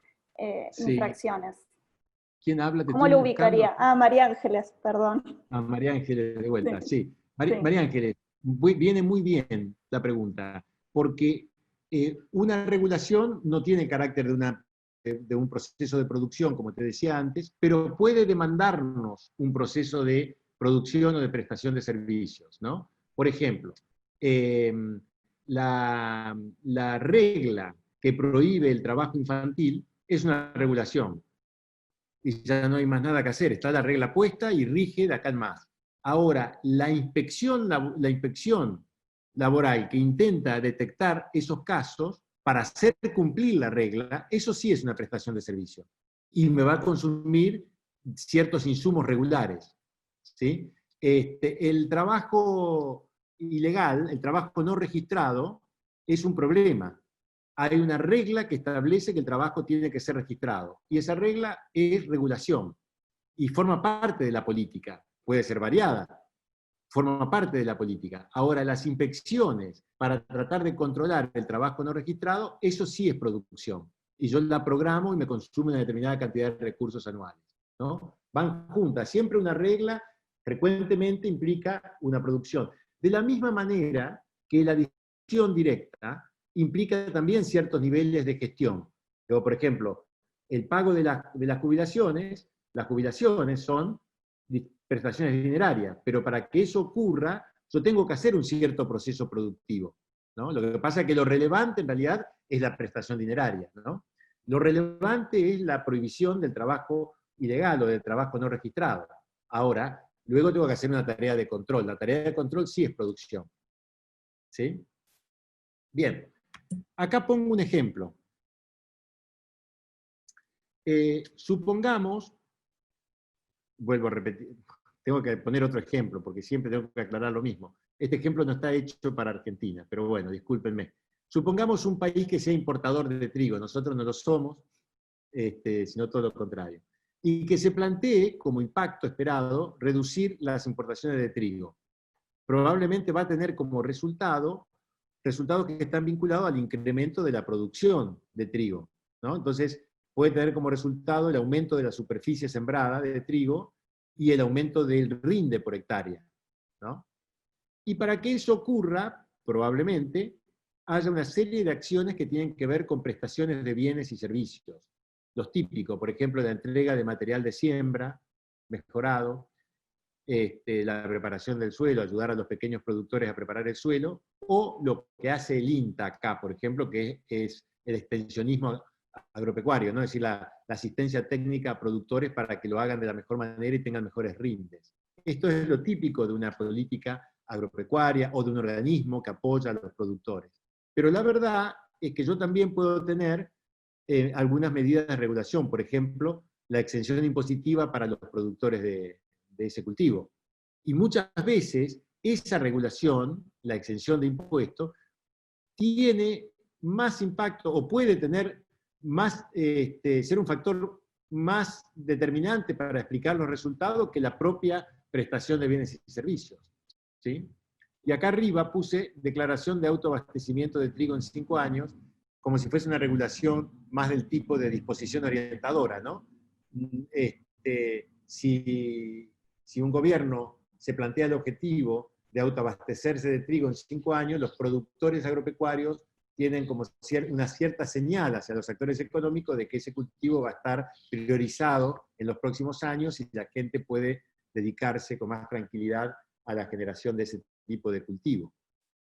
infracciones. ¿Quién habla? ¿Cómo lo ubicaría? Ah, María Ángeles, perdón. Ah, María Ángeles de vuelta, sí. Sí. María Ángeles, viene muy bien la pregunta, porque una regulación no tiene carácter de un proceso de producción, como te decía antes, pero puede demandarnos un proceso de producción o de prestación de servicios, ¿no? Por ejemplo, la regla que prohíbe el trabajo infantil es una regulación, y ya no hay más nada que hacer, está la regla puesta y rige de acá en más. Ahora, la inspección laboral que intenta detectar esos casos para hacer cumplir la regla, eso sí es una prestación de servicio. Y me va a consumir ciertos insumos regulares. ¿Sí? El trabajo ilegal, el trabajo no registrado, es un problema. Hay una regla que establece que el trabajo tiene que ser registrado. Y esa regla es regulación. Y forma parte de la política. Puede ser variada, forma parte de la política. Ahora, las inspecciones para tratar de controlar el trabajo no registrado, eso sí es producción. Y yo la programo y me consume una determinada cantidad de recursos anuales, ¿no? Van juntas. Siempre una regla frecuentemente implica una producción. De la misma manera que la discusión directa implica también ciertos niveles de gestión. Luego, por ejemplo, el pago de las jubilaciones son prestaciones dinerarias, pero para que eso ocurra, yo tengo que hacer un cierto proceso productivo, ¿no? Lo que pasa es que lo relevante en realidad es la prestación dineraria, ¿no? Lo relevante es la prohibición del trabajo ilegal o del trabajo no registrado. Ahora, luego tengo que hacer una tarea de control. La tarea de control sí es producción. ¿Sí? Bien. Acá pongo un ejemplo. Supongamos, vuelvo a repetir, tengo que poner otro ejemplo, porque siempre tengo que aclarar lo mismo. Este ejemplo no está hecho para Argentina, pero bueno, discúlpenme. Supongamos un país que sea importador de trigo, nosotros no lo somos, sino todo lo contrario. Y que se plantee como impacto esperado reducir las importaciones de trigo. Probablemente va a tener como resultados que están vinculados al incremento de la producción de trigo, ¿no? Entonces, puede tener como resultado el aumento de la superficie sembrada de trigo y el aumento del rinde por hectárea, ¿no? Y para que eso ocurra, probablemente, haya una serie de acciones que tienen que ver con prestaciones de bienes y servicios. Los típicos, por ejemplo, la entrega de material de siembra mejorado, la preparación del suelo, ayudar a los pequeños productores a preparar el suelo, o lo que hace el INTA acá, por ejemplo, que es el extensionismo agropecuario, ¿no? Es decir, la asistencia técnica a productores para que lo hagan de la mejor manera y tengan mejores rindes. Esto es lo típico de una política agropecuaria o de un organismo que apoya a los productores. Pero la verdad es que yo también puedo tener algunas medidas de regulación, por ejemplo, la exención impositiva para los productores de ese cultivo. Y muchas veces esa regulación, la exención de impuestos, tiene más impacto o puede tener más, ser un factor más determinante para explicar los resultados que la propia prestación de bienes y servicios. ¿Sí? Y acá arriba puse declaración de autoabastecimiento de trigo en 5 años, como si fuese una regulación más del tipo de disposición orientadora, ¿no? Si un gobierno se plantea el objetivo de autoabastecerse de trigo en 5 años, los productores agropecuarios tienen como una cierta señal hacia los actores económicos de que ese cultivo va a estar priorizado en los próximos años y la gente puede dedicarse con más tranquilidad a la generación de ese tipo de cultivo.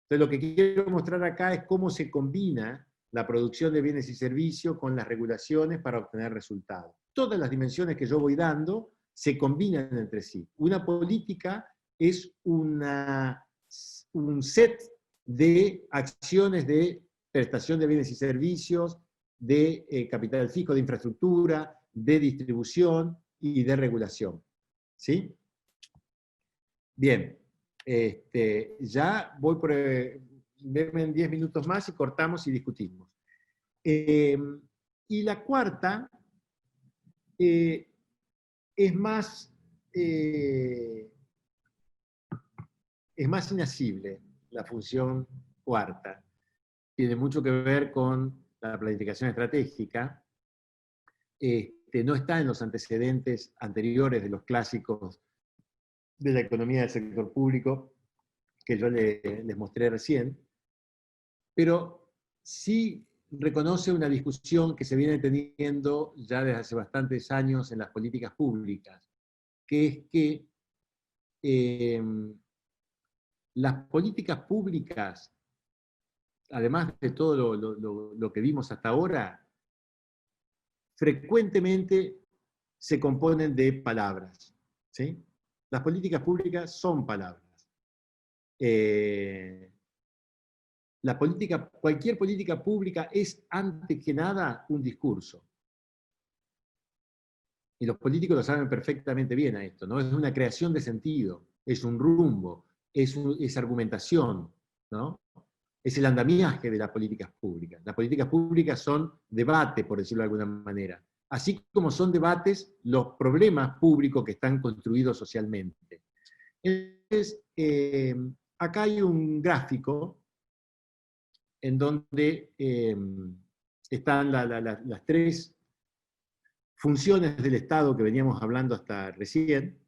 Entonces, lo que quiero mostrar acá es cómo se combina la producción de bienes y servicios con las regulaciones para obtener resultados. Todas las dimensiones que yo voy dando se combinan entre sí. Una política es un set de acciones de prestación de bienes y servicios, de capital fijo, de infraestructura, de distribución y de regulación. ¿Sí? Bien, ya voy por verme en 10 minutos más y cortamos y discutimos. Y la cuarta es más inasible, la función cuarta. Tiene mucho que ver con la planificación estratégica. No está en los antecedentes anteriores de los clásicos de la economía del sector público que yo les mostré recién, pero sí reconoce una discusión que se viene teniendo ya desde hace bastantes años en las políticas públicas, que es que las políticas públicas, además de todo lo que vimos hasta ahora, frecuentemente se componen de palabras, ¿sí? Las políticas públicas son palabras. Cualquier política pública es, antes que nada, un discurso. Y los políticos lo saben perfectamente bien a esto, ¿no? Es una creación de sentido, es un rumbo, es argumentación, ¿no? Es el andamiaje de las políticas públicas. Las políticas públicas son debate, por decirlo de alguna manera. Así como son debates los problemas públicos que están construidos socialmente. Entonces, acá hay un gráfico en donde están las tres funciones del Estado que veníamos hablando hasta recién: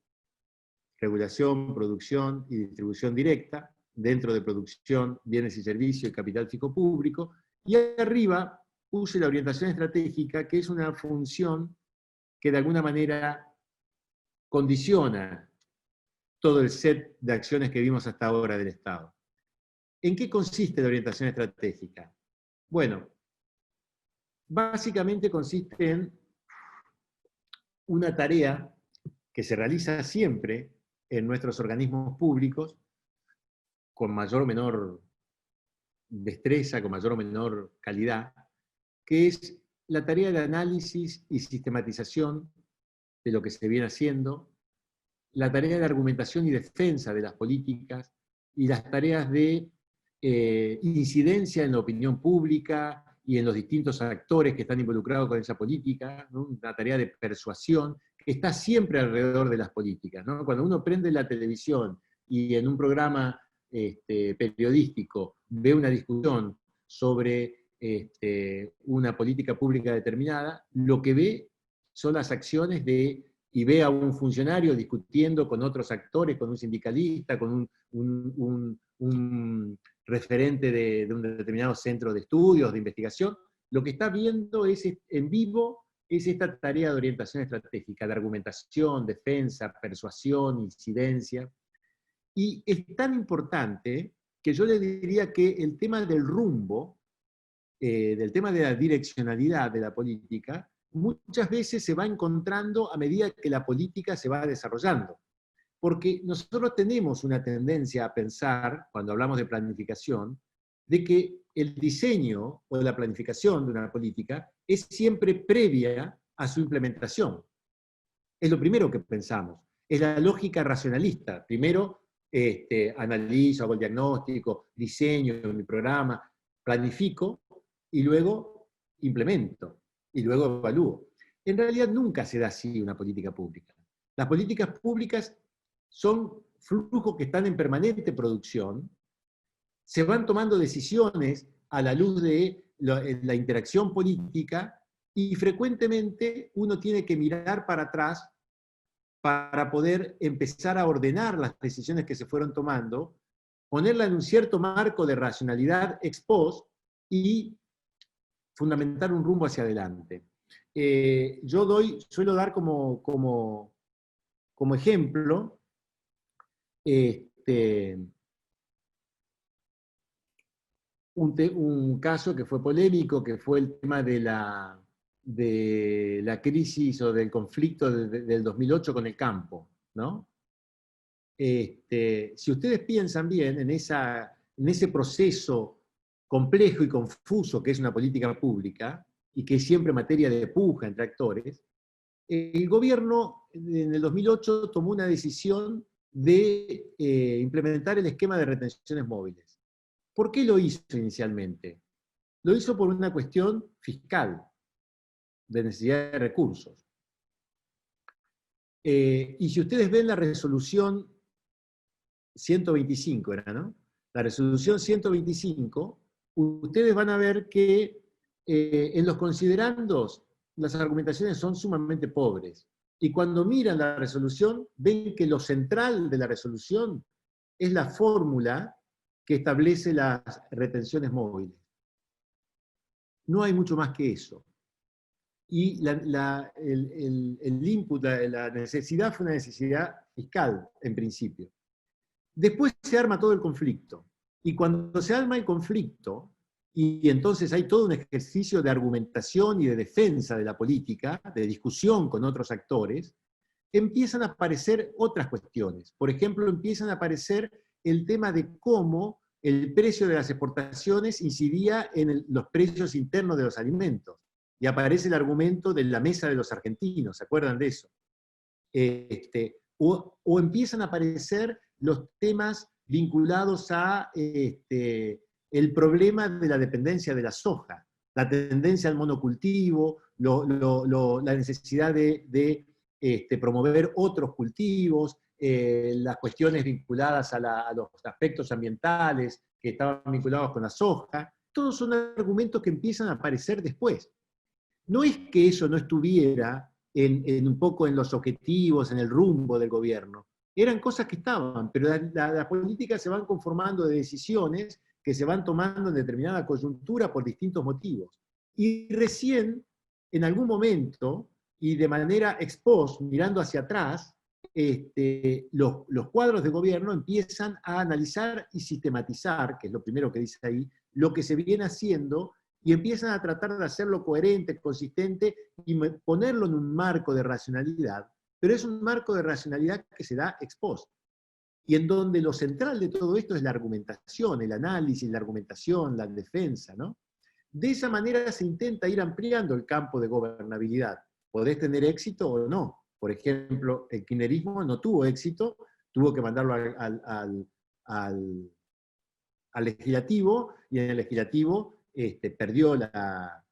regulación, producción y distribución directa, dentro de producción, bienes y servicios y capital fijo público, y arriba puse la orientación estratégica, que es una función que de alguna manera condiciona todo el set de acciones que vimos hasta ahora del Estado. ¿En qué consiste la orientación estratégica? Bueno, básicamente consiste en una tarea que se realiza siempre en nuestros organismos públicos, con mayor o menor destreza, con mayor o menor calidad, que es la tarea de análisis y sistematización de lo que se viene haciendo, la tarea de argumentación y defensa de las políticas, y las tareas de incidencia en la opinión pública y en los distintos actores que están involucrados con esa política, ¿no? Una tarea de persuasión que está siempre alrededor de las políticas, ¿no? Cuando uno prende la televisión y en un programa periodístico ve una discusión sobre una política pública determinada, lo que ve son las acciones y ve a un funcionario discutiendo con otros actores, con un sindicalista, con un referente de un determinado centro de estudios, de investigación. Lo que está viendo en vivo es esta tarea de orientación estratégica, de argumentación, defensa, persuasión, incidencia. Y es tan importante que yo le diría que el tema del rumbo, del tema de la direccionalidad de la política, muchas veces se va encontrando a medida que la política se va desarrollando. Porque nosotros tenemos una tendencia a pensar, cuando hablamos de planificación, de que el diseño o la planificación de una política es siempre previa a su implementación. Es lo primero que pensamos. Es la lógica racionalista. Primero analizo, hago el diagnóstico, diseño mi programa, planifico y luego implemento y luego evalúo. En realidad nunca se da así una política pública. Las políticas públicas son flujos que están en permanente producción, se van tomando decisiones a la luz de la interacción política y frecuentemente uno tiene que mirar para atrás para poder empezar a ordenar las decisiones que se fueron tomando, ponerla en un cierto marco de racionalidad ex post y fundamentar un rumbo hacia adelante. Suelo dar como ejemplo un caso que fue polémico, que fue el tema de la crisis o del conflicto del 2008 con el campo, ¿no? Si ustedes piensan bien en ese proceso complejo y confuso que es una política pública, y que es siempre materia de puja entre actores, el gobierno en el 2008 tomó una decisión de implementar el esquema de retenciones móviles. ¿Por qué lo hizo inicialmente? Lo hizo por una cuestión fiscal, de necesidad de recursos. Y si ustedes ven la resolución 125, era, ¿no? La resolución 125, ustedes van a ver que en los considerandos las argumentaciones son sumamente pobres. Y cuando miran la resolución, ven que lo central de la resolución es la fórmula que establece las retenciones móviles. No hay mucho más que eso. Y el input, la necesidad fue una necesidad fiscal, en principio. Después se arma todo el conflicto. Y cuando se arma el conflicto, y entonces hay todo un ejercicio de argumentación y de defensa de la política, de discusión con otros actores, empiezan a aparecer otras cuestiones. Por ejemplo, empiezan a aparecer el tema de cómo el precio de las exportaciones incidía en los precios internos de los alimentos. Y aparece el argumento de la mesa de los argentinos, ¿se acuerdan de eso? O empiezan a aparecer los temas vinculados a el problema de la dependencia de la soja, la tendencia al monocultivo, la necesidad de promover otros cultivos, las cuestiones vinculadas a los aspectos ambientales que estaban vinculados con la soja. Todos son argumentos que empiezan a aparecer después. No es que eso no estuviera un poco en los objetivos, en el rumbo del gobierno. Eran cosas que estaban, pero las políticas se van conformando de decisiones que se van tomando en determinada coyuntura por distintos motivos. Y recién, en algún momento, y de manera ex post, mirando hacia atrás, los cuadros de gobierno empiezan a analizar y sistematizar, que es lo primero que dice ahí, lo que se viene haciendo, y empiezan a tratar de hacerlo coherente, consistente, y ponerlo en un marco de racionalidad, pero es un marco de racionalidad que se da ex post. y en donde lo central de todo esto es la argumentación, el análisis, la argumentación, la defensa, ¿no? De esa manera se intenta ir ampliando el campo de gobernabilidad. Podés tener éxito o no. Por ejemplo, el kirchnerismo no tuvo éxito, tuvo que mandarlo al legislativo, y en el legislativo perdió la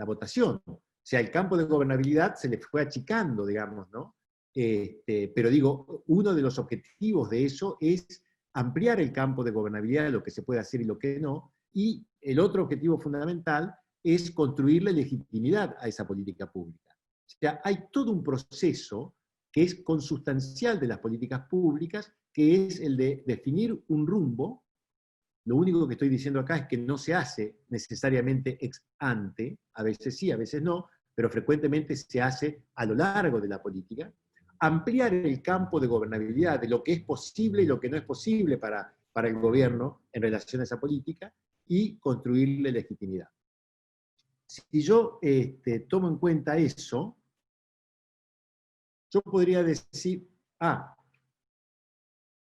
votación. O sea, el campo de gobernabilidad se le fue achicando, digamos, ¿no? Pero digo, uno de los objetivos de eso es ampliar el campo de gobernabilidad, lo que se puede hacer y lo que no, y el otro objetivo fundamental es construirle legitimidad a esa política pública. O sea, hay todo un proceso que es consustancial de las políticas públicas, que es el de definir un rumbo. Lo único que estoy diciendo acá es que no se hace necesariamente ex ante, a veces sí, a veces no, pero frecuentemente se hace a lo largo de la política. Ampliar el campo de gobernabilidad, de lo que es posible y lo que no es posible para el gobierno en relación a esa política, y construirle legitimidad. Si yo tomo en cuenta eso, yo podría decir,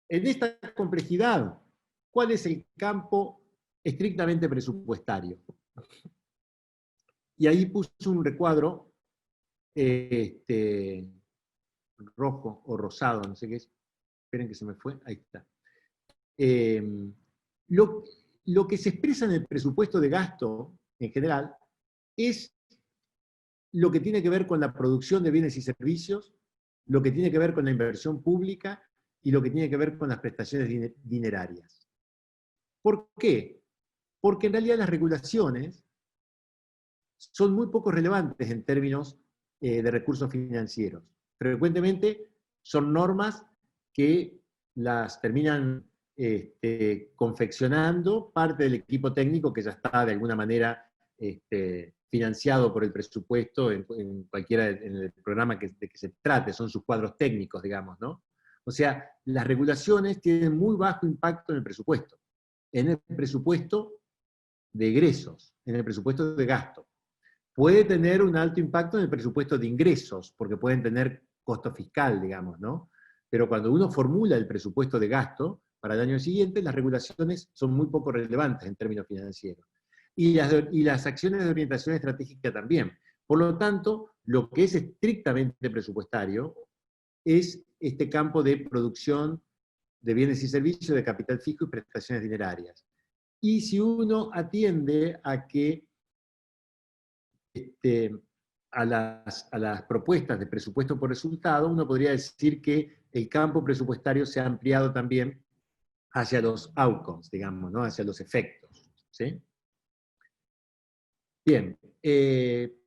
en esta complejidad, ¿cuál es el campo estrictamente presupuestario? Y ahí puse un recuadro rojo o rosado, no sé qué es. Esperen que se me fue, ahí está. Lo que se expresa en el presupuesto de gasto, en general, es lo que tiene que ver con la producción de bienes y servicios, lo que tiene que ver con la inversión pública y lo que tiene que ver con las prestaciones dinerarias. ¿Por qué? Porque en realidad las regulaciones son muy poco relevantes en términos de recursos financieros. Frecuentemente son normas que las terminan confeccionando parte del equipo técnico que ya está de alguna manera financiado por el presupuesto en cualquiera, en el programa de que se trate, son sus cuadros técnicos, digamos, ¿no? O sea, las regulaciones tienen muy bajo impacto en el presupuesto de egresos, en el presupuesto de gasto. Puede tener un alto impacto en el presupuesto de ingresos, porque pueden tener costo fiscal, digamos, ¿no? Pero cuando uno formula el presupuesto de gasto para el año siguiente, las regulaciones son muy poco relevantes en términos financieros. Y las acciones de orientación estratégica también. Por lo tanto, lo que es estrictamente presupuestario es este campo de producción de bienes y servicios, de capital fijo y prestaciones dinerarias. Y si uno atiende a que a las propuestas de presupuesto por resultado, uno podría decir que el campo presupuestario se ha ampliado también hacia los outcomes, digamos, ¿no? Hacia los efectos. ¿Sí? Bien,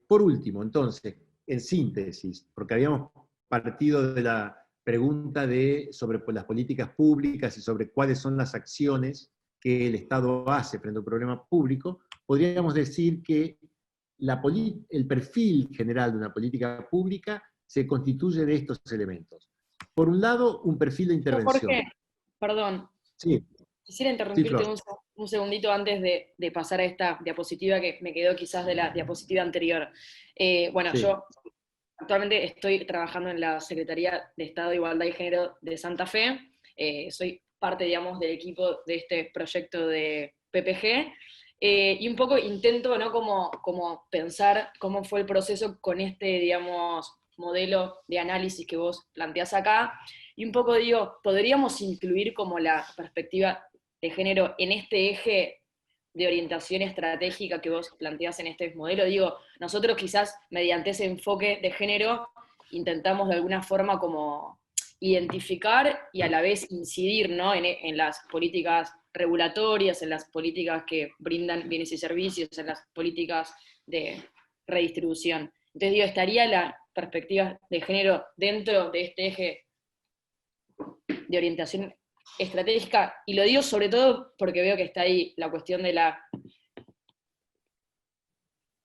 por último, entonces, en síntesis, porque habíamos partido de la pregunta sobre las políticas públicas y sobre cuáles son las acciones que el Estado hace frente a un problema público, podríamos decir que el perfil general de una política pública se constituye de estos elementos. Por un lado, un perfil de intervención. Jorge, perdón. Sí. Quisiera interrumpirte un segundito antes de pasar a esta diapositiva que me quedó quizás de la diapositiva anterior. Bueno, sí. Yo actualmente estoy trabajando en la Secretaría de Estado de Igualdad y Género de Santa Fe. Soy parte, digamos, del equipo de este proyecto de PPG. Y un poco intento, ¿no?, como pensar cómo fue el proceso con este, digamos, modelo de análisis que vos planteás acá. Y un poco digo, ¿podríamos incluir como la perspectiva de género en este eje de orientación estratégica que vos planteás en este modelo? Digo, nosotros quizás mediante ese enfoque de género intentamos de alguna forma como identificar y a la vez incidir, ¿no?, en las políticas regulatorias, en las políticas que brindan bienes y servicios, en las políticas de redistribución. Entonces digo, ¿estaría la perspectiva de género dentro de este eje de orientación estratégica? Y lo digo sobre todo porque veo que está ahí la cuestión de la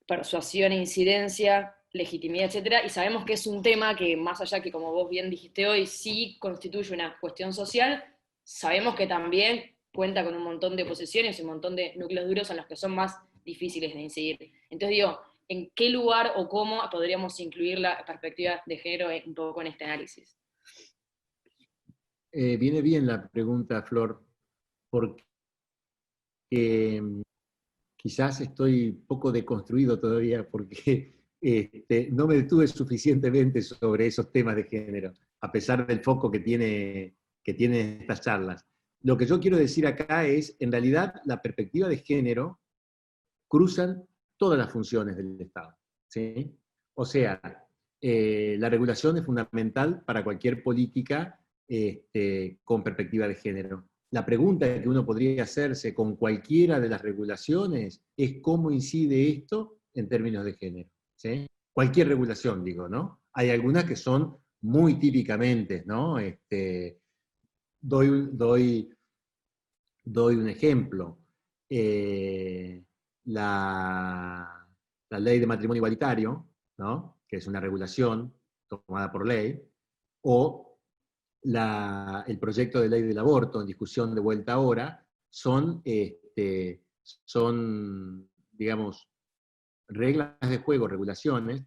persuasión e incidencia, legitimidad, etcétera, y sabemos que es un tema que, más allá que, como vos bien dijiste hoy, sí constituye una cuestión social, sabemos que también cuenta con un montón de posiciones y un montón de núcleos duros en los que son más difíciles de incidir. Entonces digo, ¿en qué lugar o cómo podríamos incluir la perspectiva de género un poco en este análisis? Viene bien la pregunta, Flor, porque quizás estoy poco deconstruido todavía porque no me detuve suficientemente sobre esos temas de género, a pesar del foco que tiene estas charlas. Lo que yo quiero decir acá es, en realidad, la perspectiva de género cruzan todas las funciones del Estado, ¿sí? O sea, la regulación es fundamental para cualquier política con perspectiva de género. La pregunta que uno podría hacerse con cualquiera de las regulaciones es cómo incide esto en términos de género, ¿sí? Cualquier regulación, digo, ¿no? Hay algunas que son muy típicamente, ¿no? Doy un ejemplo. La ley de matrimonio igualitario, ¿no? Que es una regulación tomada por ley, o el proyecto de ley del aborto en discusión de vuelta ahora, son, digamos, reglas de juego, regulaciones,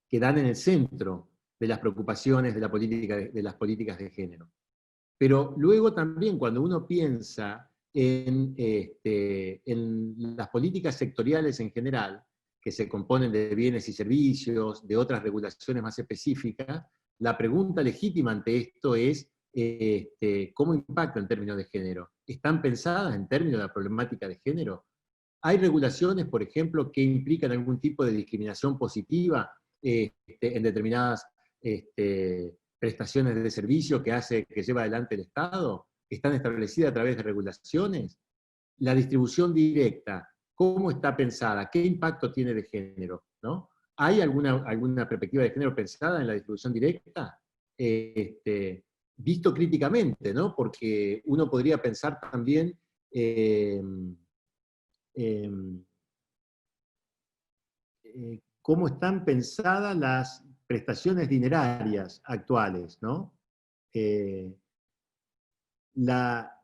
que dan en el centro de las preocupaciones de las políticas de género. Pero luego también cuando uno piensa en las políticas sectoriales en general, que se componen de bienes y servicios, de otras regulaciones más específicas, la pregunta legítima ante esto es ¿cómo impacta en términos de género? ¿Están pensadas en términos de la problemática de género? ¿Hay regulaciones, por ejemplo, que implican algún tipo de discriminación positiva en determinadas prestaciones de servicio que lleva adelante el Estado? ¿Están establecidas a través de regulaciones? La distribución directa, ¿cómo está pensada? ¿Qué impacto tiene de género? ¿No? ¿Hay alguna perspectiva de género pensada en la distribución directa? Visto críticamente, ¿no? Porque uno podría pensar también cómo están pensadas las prestaciones dinerarias actuales, ¿no? La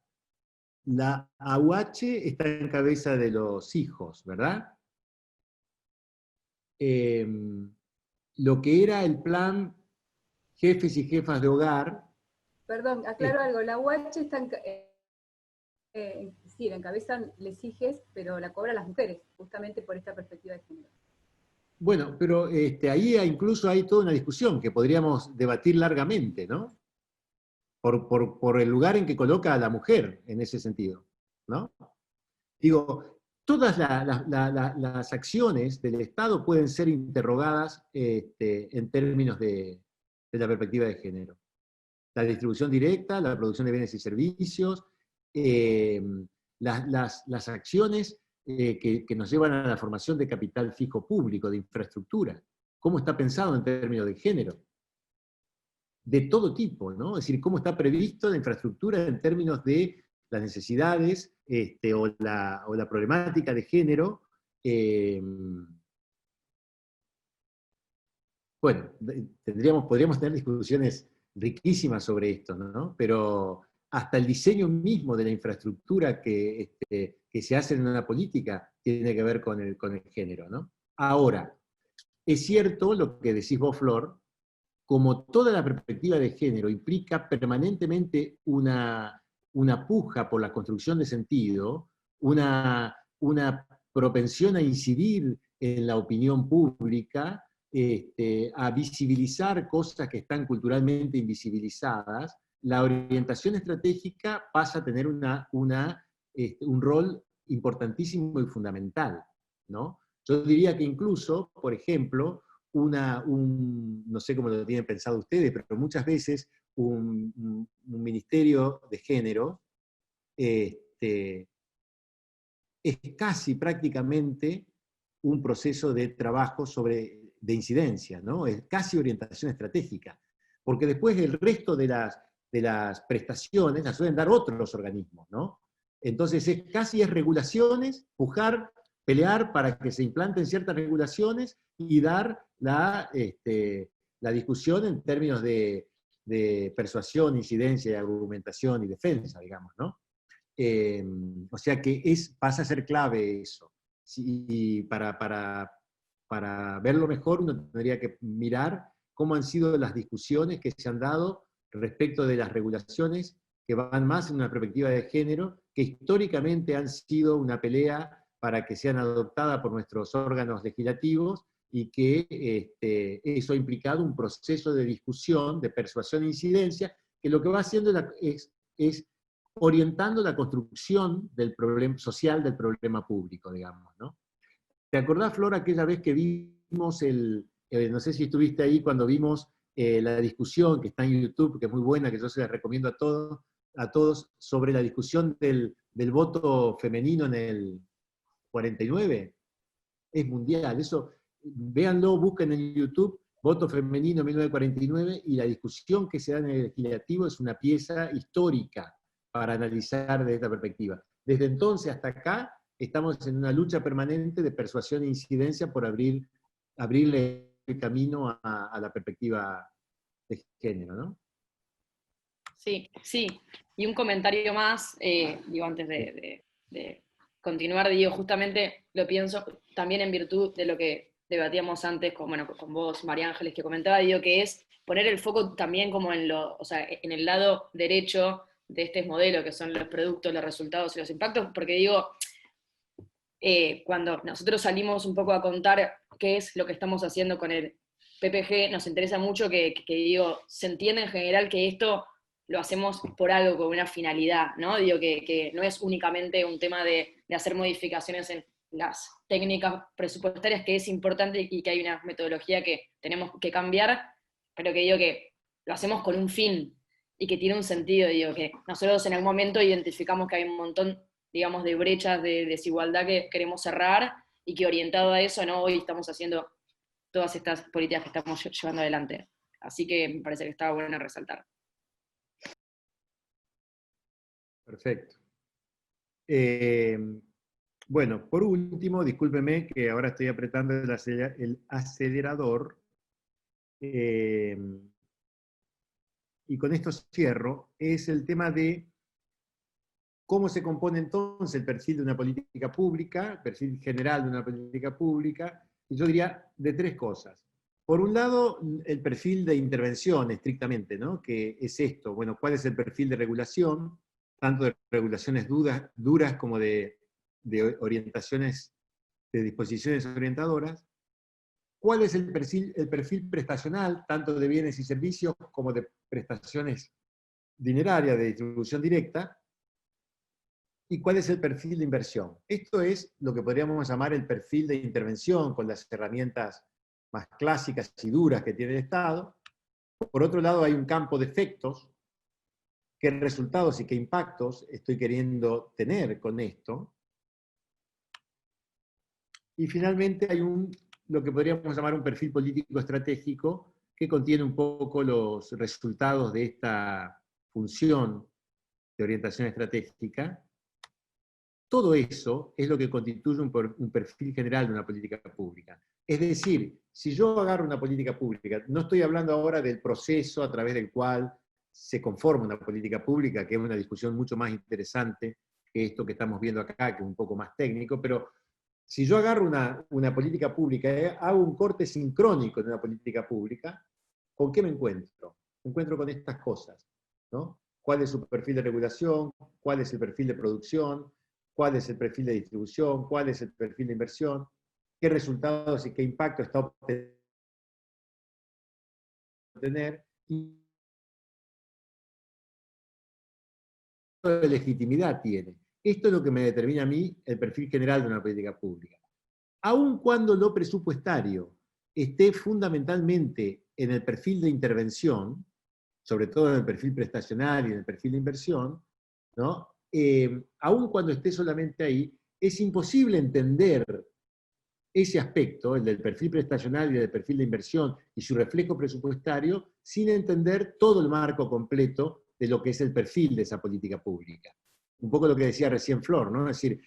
AUH está en cabeza de los hijos, ¿verdad? Lo que era el plan jefes y jefas de hogar... Perdón, aclaro algo, la AUH está sí, la encabezan les hijes, pero la cobran las mujeres, justamente por esta perspectiva de género. Bueno, pero ahí incluso hay toda una discusión que podríamos debatir largamente, ¿no? Por el lugar en que coloca a la mujer en ese sentido, ¿no? Digo, todas las acciones del Estado pueden ser interrogadas en términos de la perspectiva de género. La distribución directa, la producción de bienes y servicios, las acciones que nos llevan a la formación de capital fijo público, de infraestructura. ¿Cómo está pensado en términos de género? De todo tipo, ¿no? Es decir, cómo está previsto la infraestructura en términos de las necesidades o la problemática de género. Bueno, podríamos tener discusiones riquísimas sobre esto, ¿no? Pero hasta el diseño mismo de la infraestructura que se hace en una política tiene que ver con el género, ¿no? Ahora, es cierto lo que decís vos, Flor, como toda la perspectiva de género implica permanentemente una puja por la construcción de sentido, una propensión a incidir en la opinión pública, a visibilizar cosas que están culturalmente invisibilizadas, la orientación estratégica pasa a tener un rol importantísimo y fundamental, ¿no? Yo diría que incluso, por ejemplo, no sé cómo lo tienen pensado ustedes, pero muchas veces un ministerio de género es casi prácticamente un proceso de trabajo de incidencia, ¿no? Es casi orientación estratégica, porque después el resto de las prestaciones las suelen dar otros organismos, ¿no? Entonces casi es regulaciones, pelear para que se implanten ciertas regulaciones y dar la discusión en términos de persuasión, incidencia, argumentación y defensa, digamos, ¿no? O sea que pasa a ser clave eso. Y para verlo mejor uno tendría que mirar cómo han sido las discusiones que se han dado respecto de las regulaciones que van más en una perspectiva de género, que históricamente han sido una pelea para que sean adoptadas por nuestros órganos legislativos, y que eso ha implicado un proceso de discusión, de persuasión e incidencia, que lo que va haciendo es orientando la construcción del problema social, del problema público, digamos, ¿no? ¿Te acordás, Flor, aquella vez que vimos no sé si estuviste ahí cuando vimos la discusión que está en YouTube, que es muy buena, que yo se la recomiendo a todos, sobre la discusión del voto femenino en el 49? Es mundial, eso, véanlo, busquen en YouTube, voto femenino 1949, y la discusión que se da en el legislativo es una pieza histórica para analizar desde esta perspectiva. Desde entonces hasta acá, estamos en una lucha permanente de persuasión e incidencia por abrirle el camino a la perspectiva de género, ¿no? Sí, sí. Y un comentario más, digo, antes de continuar, digo, justamente lo pienso también en virtud de lo que debatíamos antes con vos, María Ángeles, que comentaba, digo, que es poner el foco también como en el lado derecho de este modelo, que son los productos, los resultados y los impactos, porque digo, cuando nosotros salimos un poco a contar qué es lo que estamos haciendo con el PPG, nos interesa mucho que digo, se entiende en general que esto lo hacemos por algo, con una finalidad, ¿no? Digo, que no es únicamente un tema de hacer modificaciones en las técnicas presupuestarias, que es importante y que hay una metodología que tenemos que cambiar, pero que digo que lo hacemos con un fin y que tiene un sentido, digo, que nosotros en algún momento identificamos que hay un montón, digamos, de brechas de desigualdad que queremos cerrar, y que orientado a eso, ¿no? Hoy estamos haciendo todas estas políticas que estamos llevando adelante. Así que me parece que estaba bueno resaltar. Perfecto. Bueno, por último, discúlpeme que ahora estoy apretando el acelerador, y con esto cierro, es el tema de cómo se compone entonces el perfil de una política pública, el perfil general de una política pública, y yo diría de tres cosas. Por un lado, el perfil de intervención, estrictamente, ¿no? Que es esto, bueno, ¿cuál es el perfil de regulación? Tanto de regulaciones duras como de orientaciones, de disposiciones orientadoras. ¿Cuál es el perfil prestacional, tanto de bienes y servicios como de prestaciones dinerarias, de distribución directa? ¿Y cuál es el perfil de inversión? Esto es lo que podríamos llamar el perfil de intervención, con las herramientas más clásicas y duras que tiene el Estado. Por otro lado, hay un campo de efectos, qué resultados y qué impactos estoy queriendo tener con esto. Y finalmente hay lo que podríamos llamar un perfil político estratégico, que contiene un poco los resultados de esta función de orientación estratégica. Todo eso es lo que constituye un perfil general de una política pública. Es decir, si yo agarro una política pública, no estoy hablando ahora del proceso a través del cual se conforma una política pública, que es una discusión mucho más interesante que esto que estamos viendo acá, que es un poco más técnico, pero si yo agarro una política pública, hago un corte sincrónico de una política pública, ¿con qué me encuentro? Me encuentro con estas cosas, ¿no? ¿Cuál es su perfil de regulación? ¿Cuál es el perfil de producción? ¿Cuál es el perfil de distribución? ¿Cuál es el perfil de inversión? ¿Qué resultados y qué impacto está obtener? Y qué legitimidad tiene. Esto es lo que me determina a mí el perfil general de una política pública. Aun cuando lo presupuestario esté fundamentalmente en el perfil de intervención, sobre todo en el perfil prestacional y en el perfil de inversión, ¿no? Aun cuando esté solamente ahí, es imposible entender ese aspecto, el del perfil prestacional y el del perfil de inversión, y su reflejo presupuestario, sin entender todo el marco completo de lo que es el perfil de esa política pública. Un poco lo que decía recién Flor, ¿no? Es decir,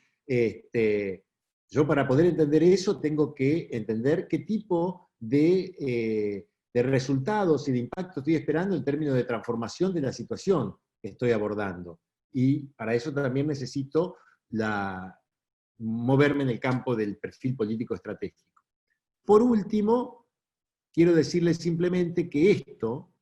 yo para poder entender eso tengo que entender qué tipo de resultados y de impacto estoy esperando en términos de transformación de la situación que estoy abordando. Y para eso también necesito moverme en el campo del perfil político estratégico. Por último, quiero decirles simplemente que esto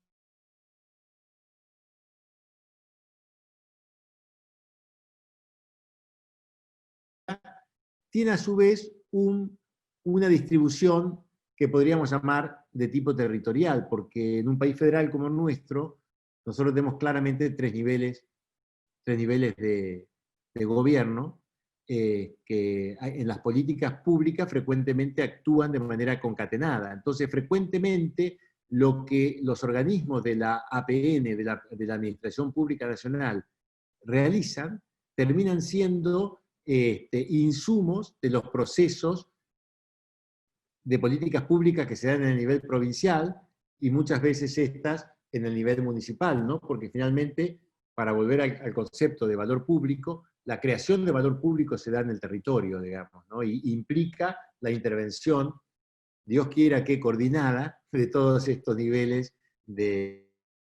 tiene a su vez una distribución que podríamos llamar de tipo territorial, porque en un país federal como el nuestro, nosotros tenemos claramente tres niveles de gobierno, que en las políticas públicas frecuentemente actúan de manera concatenada. Entonces, frecuentemente, lo que los organismos de la APN, de la Administración Pública Nacional, realizan, terminan siendo insumos de los procesos de políticas públicas que se dan en el nivel provincial, y muchas veces estas en el nivel municipal, ¿no? Porque finalmente, para volver al concepto de valor público, la creación de valor público se da en el territorio, digamos, ¿no? Y implica la intervención, Dios quiera que coordinada, de todos estos niveles de